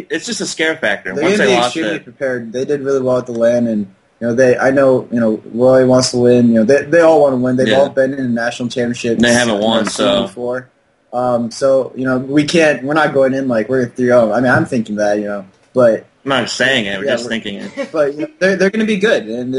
it's just a scare factor. They're Once going to they be lost extremely it, prepared. They did really well at the LAN, and Roy wants to win. They all want to win. They've all been in the national championship. They haven't won, so before. We can't. We're not going in like we're 3-0. I mean, I'm thinking that, but. I'm not saying it. We're just thinking it. But they're going to be good, and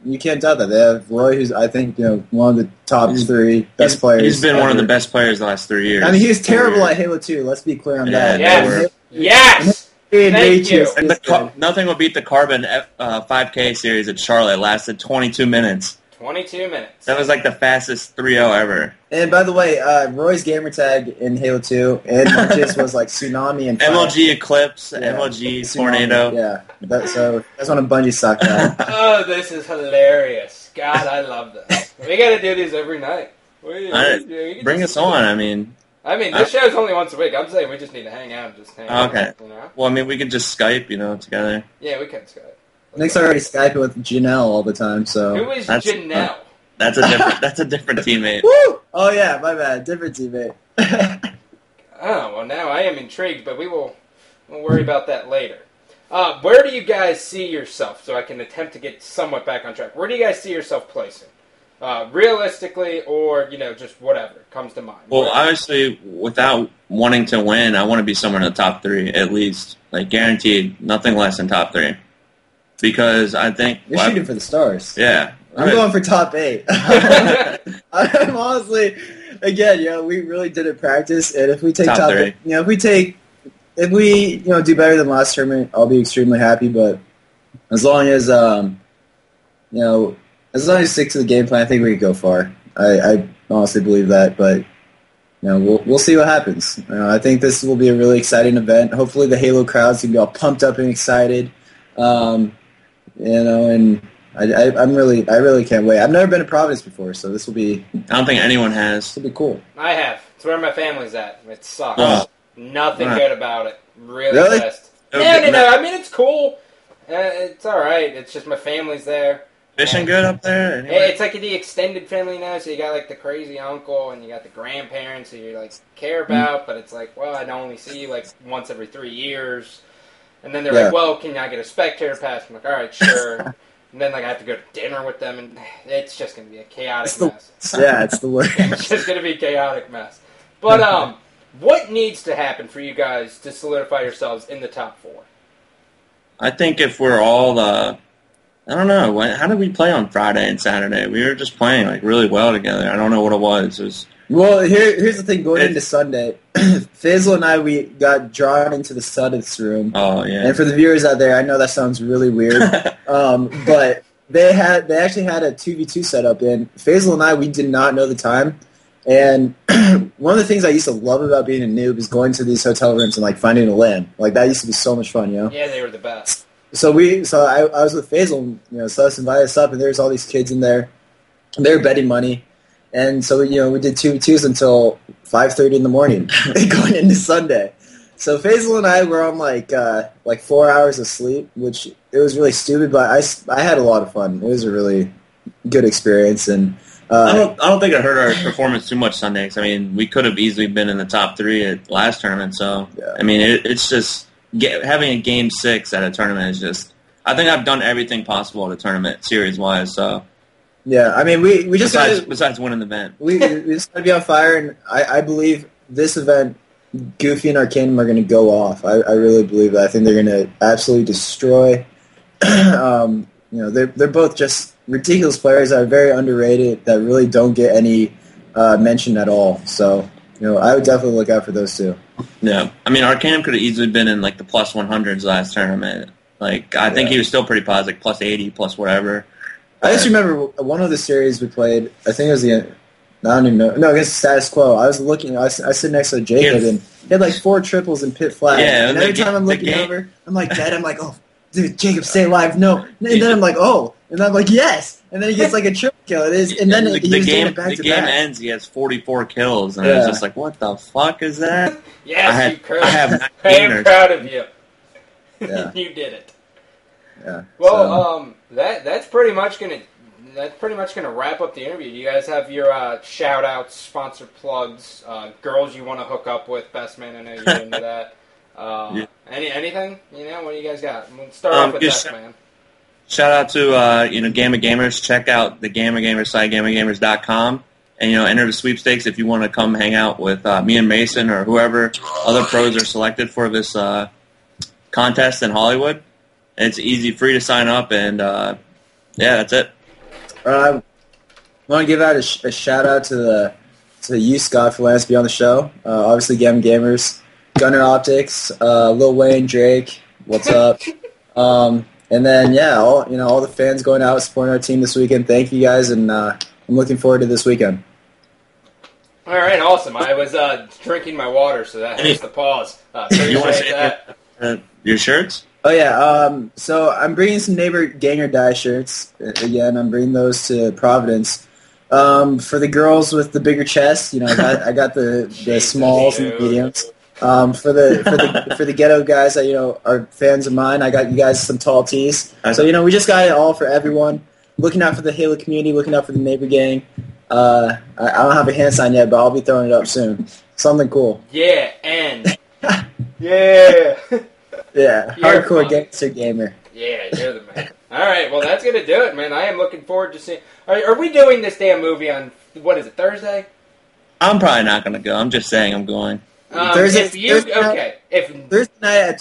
you can't doubt that. They have Roy, who's I think one of the top 3 best players. He's been one of the best players the last 3 years. I mean, he was terrible at Halo 2. Let's be clear on that. Yes. Thank you. And nothing will beat the Carbon 5K series at Charlotte. It lasted 22 minutes. 22 minutes. That was like the fastest 3-0 ever. And by the way, Roy's gamertag in Halo 2 and Marcus was like Tsunami and MLG Eclipse, MLG Tsunami, Tornado. Yeah, that's one of Bungie's sucked at. Oh, this is hilarious. God, I love this. We got to do these every night. Bring us on. I mean, this show's only once a week. I'm saying we just need to hang out and just hang out. Okay. Well, I mean, we could just Skype, together. Yeah, we can Skype. Nick's already Skyping with Janelle all the time, so... Who is Janelle? That's a different teammate. Woo! Oh, yeah, my bad. Different teammate. Well, now I am intrigued, but we'll worry about that later. Where do you guys see yourself, so I can attempt to get somewhat back on track? Where do you guys see yourself placing? Realistically, or, just whatever comes to mind? Well, obviously, without wanting to win, I want to be somewhere in the top 3, at least. Like, guaranteed, nothing less than top 3. Because I think... You're shooting for the stars. Yeah. I'm going for top 8. I'm honestly... Again, we really didn't practice, and if we take top 3, if we do better than last tournament, I'll be extremely happy, but as long as, as long as we stick to the game plan, I think we can go far. I honestly believe that, but we'll see what happens. I think this will be a really exciting event. Hopefully the Halo crowds can be all pumped up and excited. And I really can't wait. I've never been to Providence before, so this will be... I don't think anyone has. This will be cool. I have. It's where my family's at. It sucks. Oh. Nothing good about it. Really? Best. No. I mean, it's cool. It's alright. It's just my family's there. Fishing good up there? Anyway. It's like the extended family now, so you got like the crazy uncle, and you got the grandparents who you like care about, but it's like, well, I'd only see you like once every 3 years. And then they're like, well, can I get a spectator pass? I'm like, alright, sure. And then like I have to go to dinner with them, and it's just going to be a chaotic mess. Yeah, it's the worst. It's just going to be a chaotic mess. But what needs to happen for you guys to solidify yourselves in the top 4? I think if we're all, I don't know, how did we play on Friday and Saturday? We were just playing like really well together. I don't know what it was. Well, here's the thing. Going into Sunday, Faisal and I, we got drawn into the Suddeth's room. Oh, yeah. And for the viewers out there, I know that sounds really weird, but they actually had a 2v2 set up, and Faisal and I, we did not know the time. And one of the things I used to love about being a noob is going to these hotel rooms and like finding a LAN. Like that used to be so much fun, Yeah, they were the best. So I was with Faisal, so us invited us up, and there's all these kids in there. And they were betting money. And so, we did 2v2s until 5:30 in the morning going into Sunday. So Faisal and I were on like 4 hours of sleep, which it was really stupid, but I had a lot of fun. It was a really good experience. And I don't think it hurt our performance too much Sunday. 'Cause, I mean, we could have easily been in the top 3 at last tournament. So, yeah. I mean, it's just having a game 6 at a tournament is just... I think I've done everything possible at a tournament, series-wise, so... Yeah, I mean, we just besides winning the event, we just got to be on fire, and I believe this event Goofy and Arcanum are going to go off. I really believe that. I think they're going to absolutely destroy. They're both just ridiculous players that are very underrated that really don't get any mention at all. So, I would definitely look out for those two. Yeah. I mean, Arcanum could have easily been in, like, the plus 100s last tournament. Like, I think he was still pretty positive, like, plus 80, plus whatever. I just remember one of the series we played, I think it was I don't even know. No, against Status Quo. I was looking, I sit next to Jacob, and he had like 4 triples in pit flat. Yeah, and every time I'm looking over, I'm like, Dad, I'm like, oh, dude, Jacob, stay alive. No. And then I'm like, oh. And I'm like, yes. And then he gets like a triple kill. And then the game ends, he has 44 kills. And I was just like, what the fuck is that? Yes, I have 19 I am proud of you. Yeah. You did it. Yeah. Well, that's pretty much gonna wrap up the interview. Do you guys have your shout outs, sponsor plugs, girls you want to hook up with? Best Man, I know you're into that. Anything? What do you guys got? We'll start off with Best Man. Shout out to Gamma Gamers. Check out the Gamma Gamers site, gammagamers.com, and enter the sweepstakes if you want to come hang out with me and Mason or whoever other pros are selected for this contest in Hollywood. It's easy, free to sign up, and that's it. I want to give out a shout out to you, Scott, for letting us be on the show. Obviously, Gamma Gamers, Gunner Optics, Lil Wayne, Drake, what's up? And then all the fans going out supporting our team this weekend. Thank you guys, and I'm looking forward to this weekend. All right, awesome. I was drinking my water, so that hits the pause. You want to say your shirts? Oh, yeah. So I'm bringing some Neighbor Ganger Dye shirts. Again, I'm bringing those to Providence. For the girls with the bigger chest, I got the smalls and the mediums. For the ghetto guys that are fans of mine, I got you guys some tall tees. So we just got it all for everyone. Looking out for the Halo community, looking out for the Neighbor Gang. I don't have a hand sign yet, but I'll be throwing it up soon. Something cool. Yeah, and yeah. Yeah, You're hardcore fun. gangster gamer. Yeah, you're the man. All right, well, that's going to do it, man. I am looking forward to seeing... Are we doing this damn movie on, what is it, Thursday? I'm probably not going to go. I'm just saying I'm going. Thursday night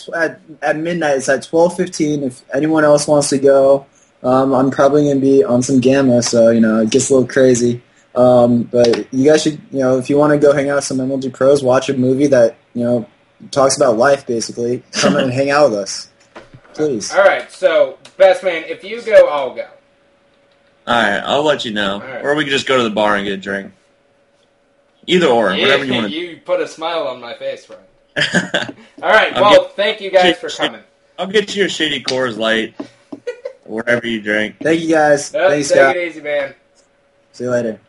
at midnight, it's at 12:15. If anyone else wants to go, I'm probably going to be on some Gamma, so, it gets a little crazy. But you guys should, if you want to go hang out with some MLG pros, watch a movie that, talks about life, basically. Come in and hang out with us. Please. All right, so, Best Man, if you go, I'll go. All right, I'll let you know. Right. Or we can just go to the bar and get a drink. Either or, whatever you want to do. You put a smile on my face, Frank. All right, well, thank you guys for coming. I'll get you a shitty Coors Light, wherever you drink. Thank you, guys. Thanks, Scott. Take it easy, man. See you later.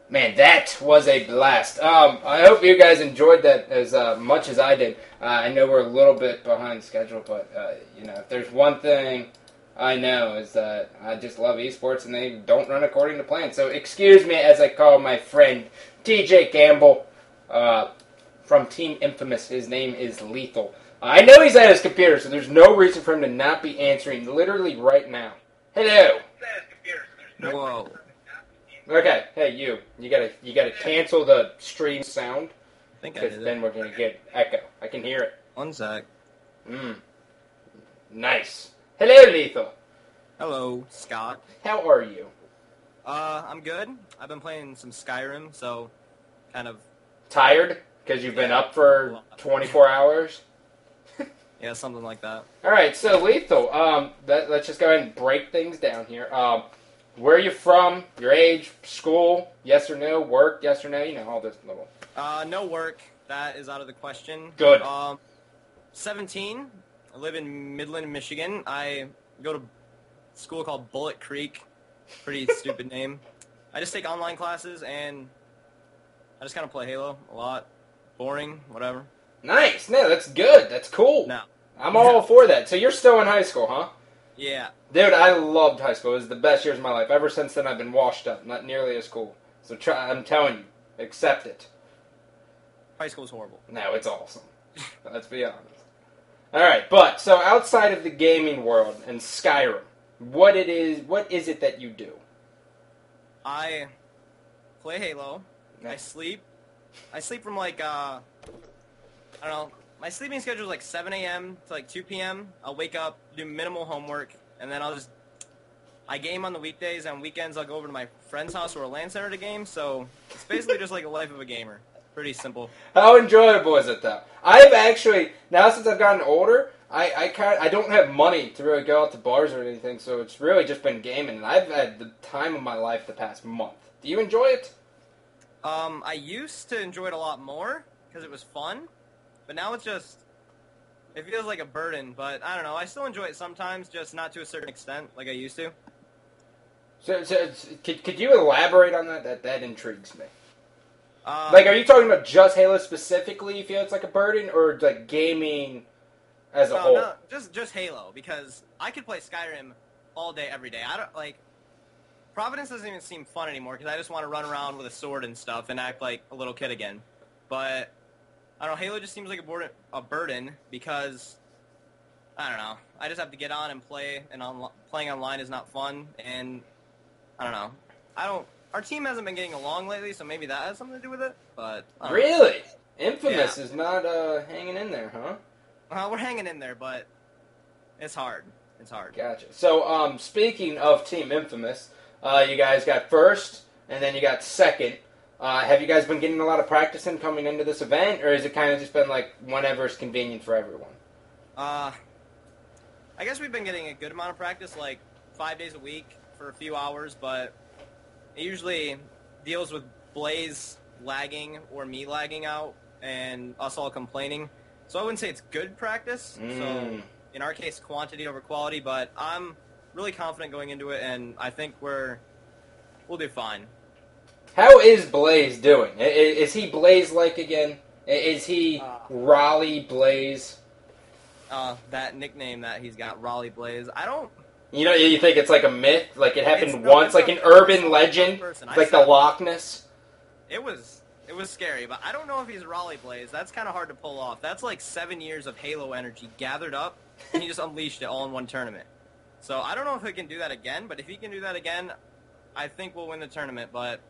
Man, that was a blast. I hope you guys enjoyed that as much as I did. I know we're a little bit behind schedule, but if there's one thing I know is that I just love esports and they don't run according to plan. So excuse me as I call my friend TJ Campbell from Team Infamous. His name is Lethul. I know he's at his computer, so there's no reason for him to not be answering literally right now. Hello. Whoa. Okay, hey you gotta cancel the stream sound, I think I because did then it. we're gonna get echo. I can hear it. One sec. Nice. Hello, Lethal. Hello, Scott. How are you? I'm good. I've been playing some Skyrim, so kind of, Tired? Because you've been up for 24 hours? yeah, something like that. Alright, so Lethal, let's just go ahead and break things down here. Where are you from? Your age? School? Yes or no? Work? Yes or no? All this little... No work. That is out of the question. Good. 17. I live in Midland, Michigan. I go to school called Bullet Creek. Pretty stupid name. I just take online classes, and I just kind of play Halo a lot. Boring, whatever. Nice. No, that's good. That's cool. No. I'm all for that. So you're still in high school, huh? Yeah. Dude, I loved high school. It was the best years of my life. Ever since then, I've been washed up. Not nearly as cool. So I'm telling you, accept it. High school is horrible. No, it's awesome. Let's be honest. Alright, but, so outside of the gaming world and Skyrim, what is it that you do? I play Halo. Nice. I sleep from like I don't know. My sleeping schedule is like 7 a.m. to like 2 p.m. I'll wake up, do minimal homework, and then I game on the weekdays, and on weekends I'll go over to my friend's house or a LAN center to game, so it's basically just like a life of a gamer. Pretty simple. How enjoyable is it, though? I've actually, now since I've gotten older, I don't have money to really go out to bars or anything, so it's really just been gaming, and I've had the time of my life the past month. Do you enjoy it? I used to enjoy it a lot more, because it was fun, but now it feels like a burden, but I don't know, I still enjoy it sometimes, just not to a certain extent, like I used to. So could you elaborate on that? That intrigues me. Are you talking about just Halo specifically? You feel it's like a burden, or like gaming as a whole? No, just Halo, because I could play Skyrim all day, every day. I don't like. Providence doesn't even seem fun anymore because I just want to run around with a sword and stuff and act like a little kid again. But I don't know. Halo just seems like a burden because I don't know. I just have to get on and play, and playing online is not fun. And I don't know. Our team hasn't been getting along lately, so maybe that has something to do with it. But really, Infamous is not hanging in there, huh? We're hanging in there, but it's hard. It's hard. Gotcha. So, speaking of Team Infamous, you guys got first, and then you got second. Have you guys been getting a lot of practice in coming into this event, or has it kind of just been like whenever it's convenient for everyone? I guess we've been getting a good amount of practice, like 5 days a week for a few hours, but it usually deals with Blaze lagging or me lagging out and us all complaining. So I wouldn't say it's good practice. So in our case, quantity over quality, but I'm really confident going into it, and I think we'll do fine. How is Blaze doing? Is he Blaze-like again? Is he Raleigh Blaze? That nickname that he's got, Raleigh Blaze. I don't... You think it's like a myth? Like it happened once? Like an urban legend? Like the Loch Ness? It was scary, but I don't know if he's Raleigh Blaze. That's kind of hard to pull off. That's like 7 years of Halo energy gathered up, and he just unleashed it all in one tournament. So I don't know if he can do that again, but if he can do that again, I think we'll win the tournament, but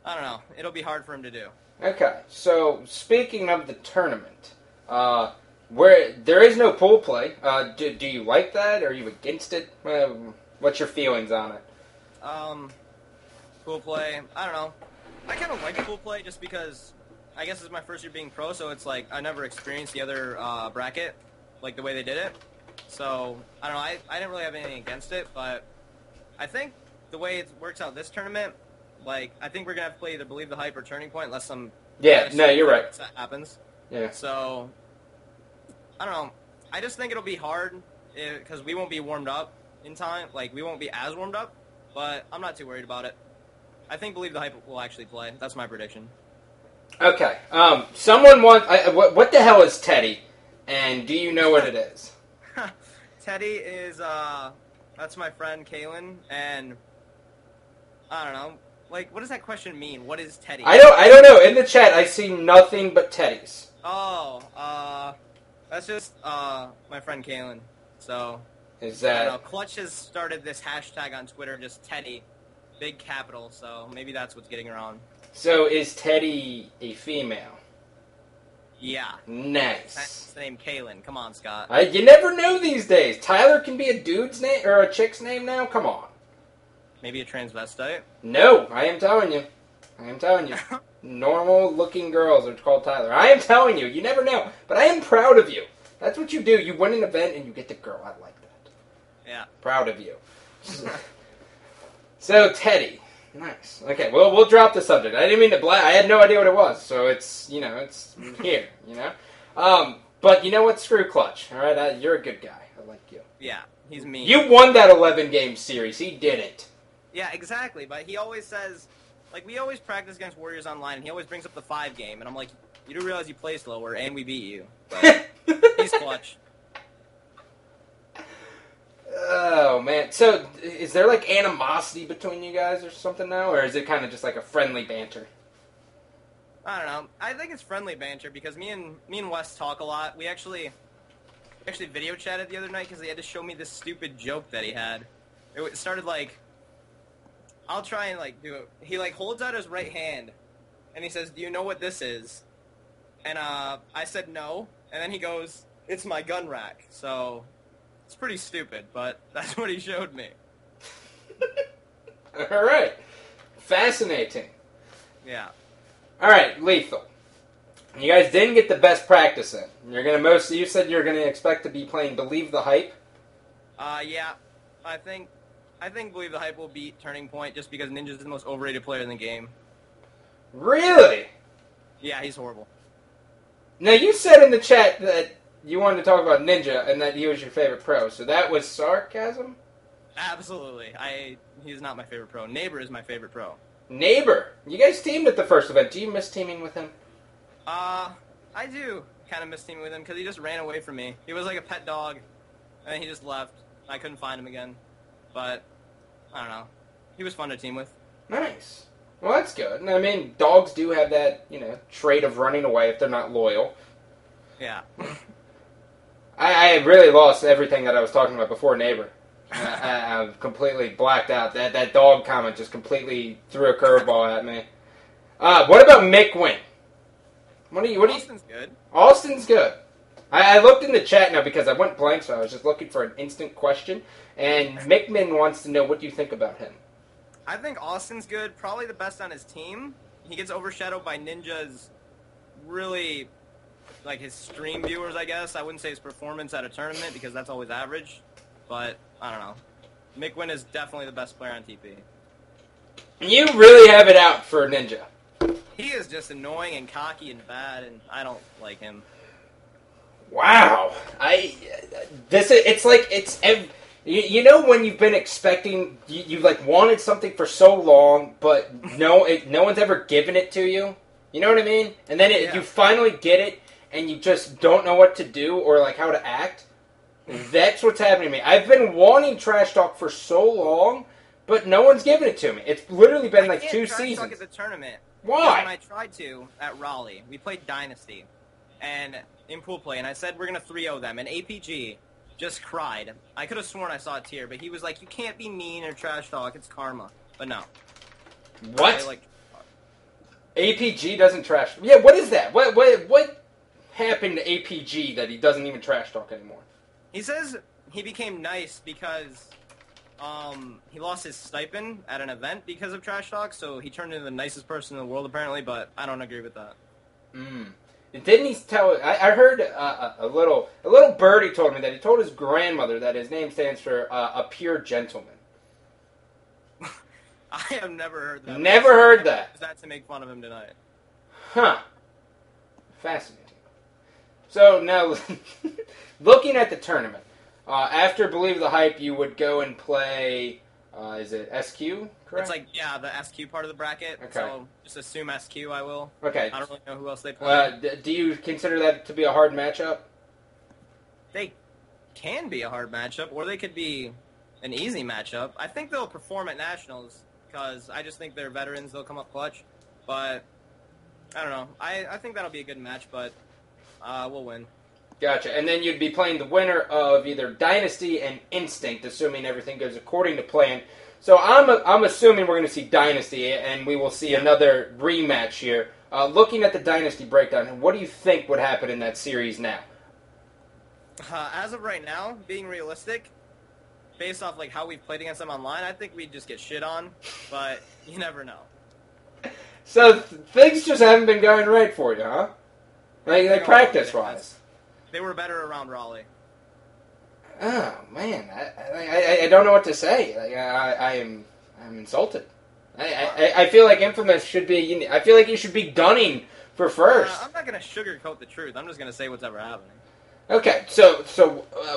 I don't know. It'll be hard for him to do. Okay, so speaking of the tournament, where there is no pool play, do you like that? Are you against it? What's your feelings on it? Pool play, I don't know. I kind of like pool play just because I guess it's my first year being pro, so it's like I never experienced the other bracket, like the way they did it. So, I don't know, I didn't really have anything against it, but I think the way it works out this tournament, like, I think we're going to have to play either Believe the Hype or Turning Point unless some... Yeah, no, you're right. ...that happens. Yeah. So, I don't know. I just think it'll be hard because we won't be warmed up in time. Like, we won't be as warmed up, but I'm not too worried about it. I think Believe the Hype will actually play. That's my prediction. Okay. Someone wants... what the hell is Teddy? And do you know what it is? Teddy is, that's my friend Kalen, and I don't know. Like, what does that question mean? What is Teddy? I don't know. In the chat, I see nothing but Teddies. Oh, that's just, my friend Kalen. So, Is that... I don't know. Clutch has started this hashtag on Twitter, just Teddy, big capital, so maybe that's what's getting around. So, is Teddy a female? Yeah. Nice. That's the name Kalen. Come on, Scott. You never know these days. Tyler can be a dude's name, or a chick's name now? Come on. Maybe a transvestite? No, I am telling you. Normal-looking girls are called Tyler. I am telling you. You never know. But I am proud of you. That's what you do. You win an event and you get the girl. I like that. Yeah. Proud of you. So, Teddy. Nice. Okay, well, we'll drop the subject. I didn't mean to I had no idea what it was, so it's, it's here, But you know what? Screw Clutch, all right? You're a good guy. I like you. Yeah, he's mean. You won that 11-game series. He didn't. Yeah, exactly, but he always says, like, we always practice against Warriors Online, and he always brings up the 5 game, and I'm like, you do realize you placed lower, and we beat you. But he's Clutch. Oh, man. So, is there, like, animosity between you guys or something now? Or is it kind of just, like, a friendly banter? I don't know. I think it's friendly banter because me and Wes talk a lot. We actually video chatted the other night because he had to show me this stupid joke that he had. It started, like... I'll try and, like, do it. He, like, holds out his right hand, and he says, do you know what this is? And I said no, and then he goes, "It's my gun rack." So it's pretty stupid, but that's what he showed me. All right. Fascinating. Yeah. All right, Lethul. You guys didn't get the best practice in. You said you're gonna expect to be playing Believe the Hype. Yeah. I think Believe the Hype will beat Turning Point just because Ninja's the most overrated player in the game. Really? Yeah, he's horrible. Now, you said in the chat that you wanted to talk about Ninja and that he was your favorite pro, so that was sarcasm? Absolutely. He's not my favorite pro. Neighbor is my favorite pro. Neighbor. You guys teamed at the first event. Do you miss teaming with him? I do kind of miss teaming with him because he just ran away from me. He was like a pet dog, and then he just left. I couldn't find him again. But, I don't know. He was fun to team with. Nice. Well, that's good. I mean, dogs do have that, trait of running away if they're not loyal. Yeah. I really lost everything that I was talking about before Neighbor. I've completely blacked out. That dog comment just completely threw a curveball at me. What about Mikwen? Austin's good. Austin's good. I looked in the chat now because I went blank, so I was just looking for an instant question. And Mikwen wants to know, what do you think about him? I think Austin's good. Probably the best on his team. He gets overshadowed by Ninja's really, his stream viewers, I guess. I wouldn't say his performance at a tournament because that's always average. But, I don't know. Mikwen is definitely the best player on TP. You really have it out for Ninja. He is just annoying and cocky and bad, and I don't like him. Wow. When you've been expecting, you've wanted something for so long, but no one's ever given it to you. You know what I mean? And then you finally get it, and you just don't know what to do or how to act. That's what's happening to me. I've been wanting Trash Talk for so long, but no one's given it to me. It's literally been 2 seasons. I can't Trash Talk at the tournament. Why? When I tried to at Raleigh, we played Dynasty, and in pool play, and I said we're gonna 3-0 them, and APG just cried. I could have sworn I saw a tear, but he was like, "You can't be mean or Trash Talk. It's karma." But no. What? APG doesn't trash. Yeah, what is that? What happened to APG that he doesn't even Trash Talk anymore? He says he became nice because he lost his stipend at an event because of Trash Talk, so he turned into the nicest person in the world apparently, but I don't agree with that. Didn't he tell? I heard a little birdie told me that he told his grandmother that his name stands for a pure gentleman. I have never heard that. Never heard that. Is that to make fun of him tonight? Huh. Fascinating. So now, looking at the tournament, after Believe the Hype, you would go and play. Is it SQ? Correct? It's the SQ part of the bracket. Okay. So just assume SQ. I will. Okay. I don't really know who else they play. Do you consider that to be a hard matchup? They can be a hard matchup, or they could be an easy matchup. I think they'll perform at nationals because I just think they're veterans. They'll come up clutch, but I don't know. I think that'll be a good match, but we'll win. Gotcha. And then you'd be playing the winner of either Dynasty and Instinct, assuming everything goes according to plan. So I'm assuming we're going to see Dynasty, and we will see another rematch here. Looking at the Dynasty breakdown, what do you think would happen in that series now? As of right now, being realistic, based off how we've played against them online, I think we'd just get shit on, but you never know. So things just haven't been going right for you, huh? Like practice-wise. They were better around Raleigh. Oh man, I don't know what to say. I'm insulted. I feel like Infamous should be. I feel like you should be gunning for first. I'm not gonna sugarcoat the truth. I'm just gonna say what's ever happening. Okay, so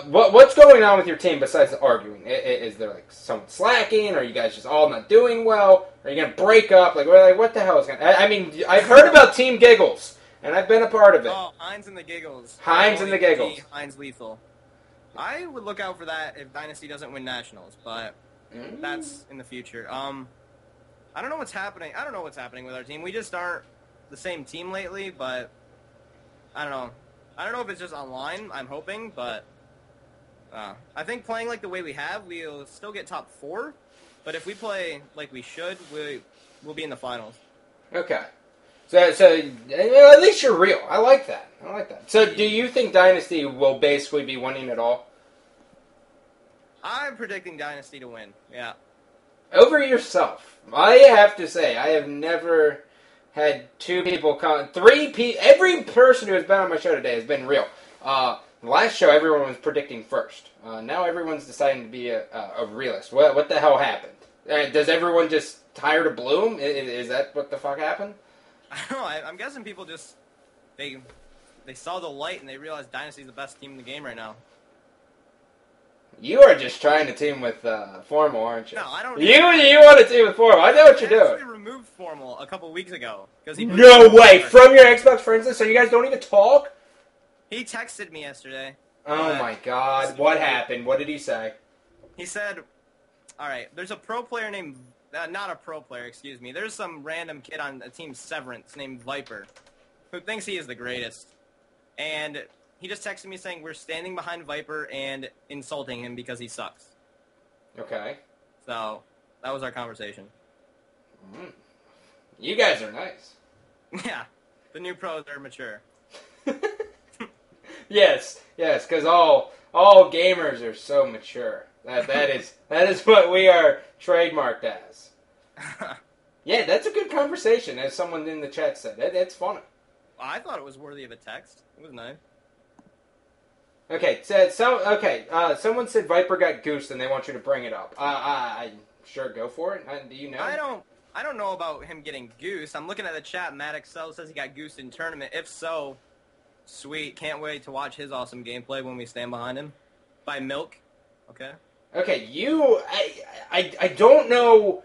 what's going on with your team besides the arguing? Is there someone slacking? Are you guys just all not doing well? Are you gonna break up? What the hell is going? I mean, I've heard about Team Giggles, and I've been a part of it. Oh, Hines and the Giggles. Hines and the Giggles. Hines Lethul. I would look out for that if Dynasty doesn't win nationals, but that's in the future. I don't know what's happening. I don't know what's happening with our team. We just aren't the same team lately, but I don't know. I don't know if it's just online, I'm hoping, but I think playing the way we have, we'll still get top 4, but if we play like we should, we'll be in the finals. Okay. So at least you're real. I like that. So do you think Dynasty will basically be winning it all? I'm predicting Dynasty to win. Yeah. Over yourself. I have to say, I have never had two people every person who has been on my show today has been real. The last show, everyone was predicting first. Now everyone's deciding to be a realist. What the hell happened? Does everyone just tired of Bloom? Is that what the fuck happened? I don't know. I'm guessing people just they saw the light and they realized Dynasty's the best team in the game right now. You are just trying to team with Formal, aren't you? No, I don't. You want to team with Formal. I know what you're doing. I actually removed Formal a couple weeks ago because he. No way! From your Xbox friends list, so you guys don't even talk? He texted me yesterday. Oh my God! What happened? What did he say? He said, "All right, there's a pro player named not a pro player, excuse me. There's some random kid on a team Severance named Viper, who thinks he is the greatest, and." He just texted me saying we're standing behind Viper and insulting him because he sucks. Okay. So, that was our conversation. You guys are nice. Yeah. The new pros are mature. Yes, because all gamers are so mature. That is what we are trademarked as. Yeah, that's a good conversation, as someone in the chat said. That's funny. Well, I thought it was worthy of a text. It was nice. Okay, someone said Viper got goosed and they want you to bring it up. Sure, go for it. Do you know? I don't know about him getting goosed. I'm looking at the chat. Matt Excel says he got goosed in tournament. If so, sweet. Can't wait to watch his awesome gameplay when we stand behind him. By Milk. Okay. Okay, I don't know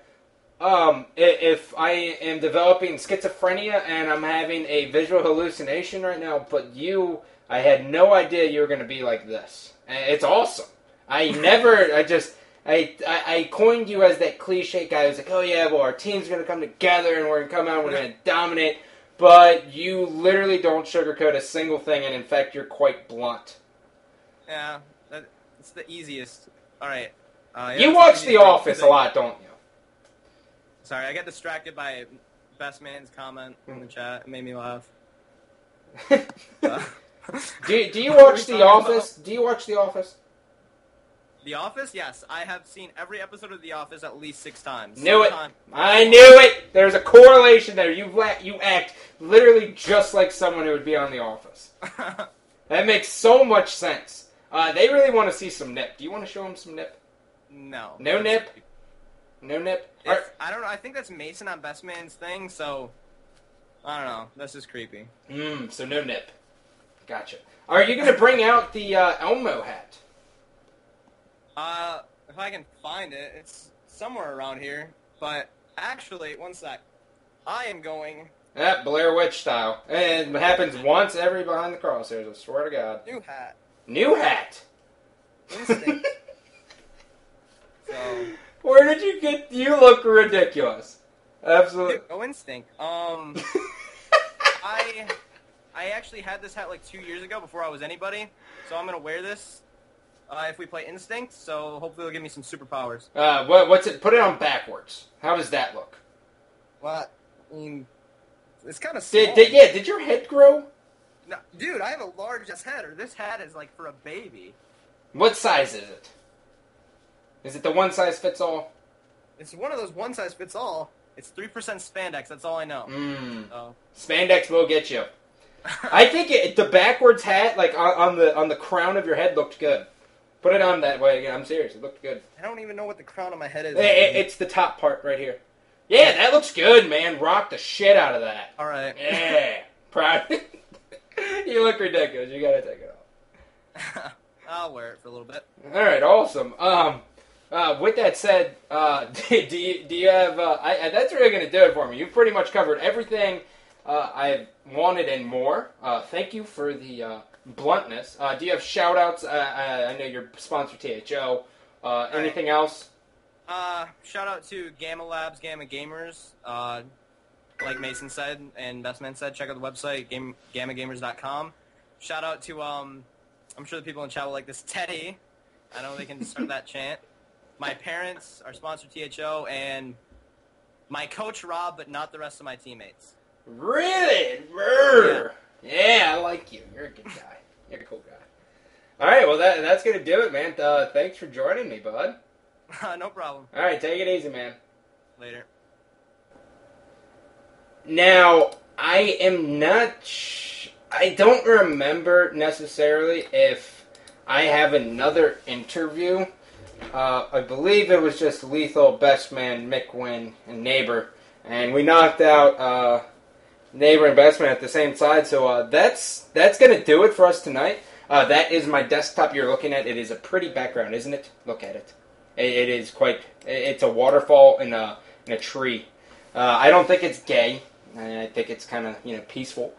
if I am developing schizophrenia and I'm having a visual hallucination right now, but I had no idea you were going to be like this. It's awesome. I coined you as that cliche guy who's like, oh yeah, well our team's going to come together and we're going to come out and we're going to dominate, but you literally don't sugarcoat a single thing, and in fact you're quite blunt. Yeah, it's the easiest. Alright. You watch The Office a lot, don't you? Sorry, I got distracted by BesT Man's comment in the chat. It made me laugh. Do you watch The Office? Do you watch The Office? The Office? Yes. I have seen every episode of The Office at least 6 times. I knew it! There's a correlation there. You act literally just like someone who would be on The Office. That makes so much sense. They really want to see some nip. Do you want to show them some nip? No. No nip? No nip? I don't know. I think that's Mason on BesT Man's thing, so... I don't know. That's just creepy. So no nip. Gotcha. Are you going to bring out the Elmo hat? If I can find it, it's somewhere around here. But actually, one sec. I am going... Blair Witch style. And it happens once every behind the crosshairs, I swear to God. New hat. New hat? Instinct. So... Where did you get... You look ridiculous. Absolutely. Go Instinct. I actually had this hat like 2 years ago before I was anybody, so I'm going to wear this if we play Instinct, so hopefully it'll give me some superpowers. What's it? Put it on backwards. How does that look? What? I mean, it's kind of small. Did your head grow? No, dude, I have a large head, or this hat is like for a baby. What size is it? Is it the one size fits all? It's one of those one size fits all. It's 3% spandex, that's all I know. So. Spandex will get you. I think the backwards hat, like on the crown of your head, looked good. Put it on that way. I'm serious. It looked good. I don't even know what the crown of my head is. It's the top part right here. Yeah, that looks good, man. Rock the shit out of that. All right. Yeah. Proud. You look ridiculous. You gotta take it off. I'll wear it for a little bit. All right. Awesome. With that said, do you have? That's really gonna do it for me. You've pretty much covered everything I wanted and more. Thank you for the bluntness. Do you have shout-outs? I know you're sponsored THO. Anything else? Shout out to Gamma Labs, Gamma Gamers. Like Mason said and BesT Man said, check out the website, gammagamers.com. Shout out to, I'm sure the people in chat will like this, Teddy. I know they can start that chant. My parents, our sponsor THO, and my coach Rob, but not the rest of my teammates. Really? Brr. Yeah, I like you. You're a good guy. You're a cool guy. All right, well, that's going to do it, man. Thanks for joining me, bud. No problem. All right, take it easy, man. Later. Now, I am not... I don't remember necessarily if I have another interview. I believe it was just Lethul, BesT, MaN, Mikwen, and Neighbor. And we knocked out Neighbor and BesT, MaN at the same side. So that's going to do it for us tonight. That is my desktop you're looking at. It is a pretty background, isn't it? Look at it. It is quite... It's a waterfall in a tree. I don't think it's gay. I think it's kind of, peaceful.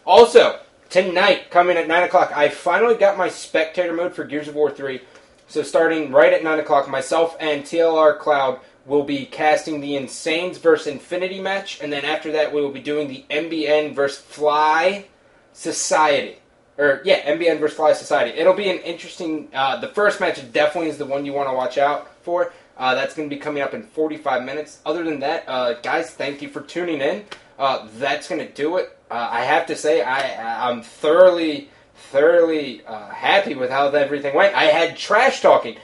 Also, tonight, coming at 9 o'clock, I finally got my spectator mode for Gears of War 3. So starting right at 9 o'clock, myself and TLR Cloud will be casting the Insanes vs. Infinity match. And then after that, we will be doing the MBN vs. Fly Society. MBN vs. Fly Society. It'll be an interesting... the first match definitely is the one you want to watch out for. That's going to be coming up in 45 minutes. Other than that, guys, thank you for tuning in. That's going to do it. I have to say, I'm thoroughly happy with how everything went. I had trash talking.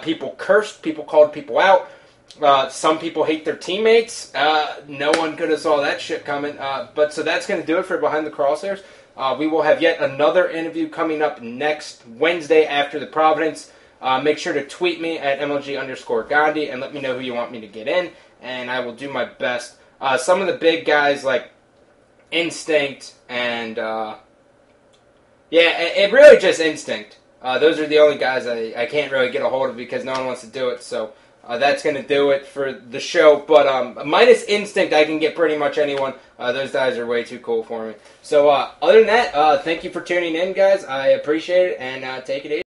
People cursed. People called people out. Some people hate their teammates. No one could have saw that shit coming. So that's going to do it for Behind the Crosshairs. We will have yet another interview coming up next Wednesday after the Providence. Make sure to tweet me at MLG_Gandhi and let me know who you want me to get in, and I will do my best. Some of the big guys like Instinct and, it really just Instinct. Those are the only guys I can't really get a hold of because no one wants to do it, so that's going to do it for the show. But minus Instinct, I can get pretty much anyone. Those guys are way too cool for me. So other than that, thank you for tuning in, guys. I appreciate it, and take it easy.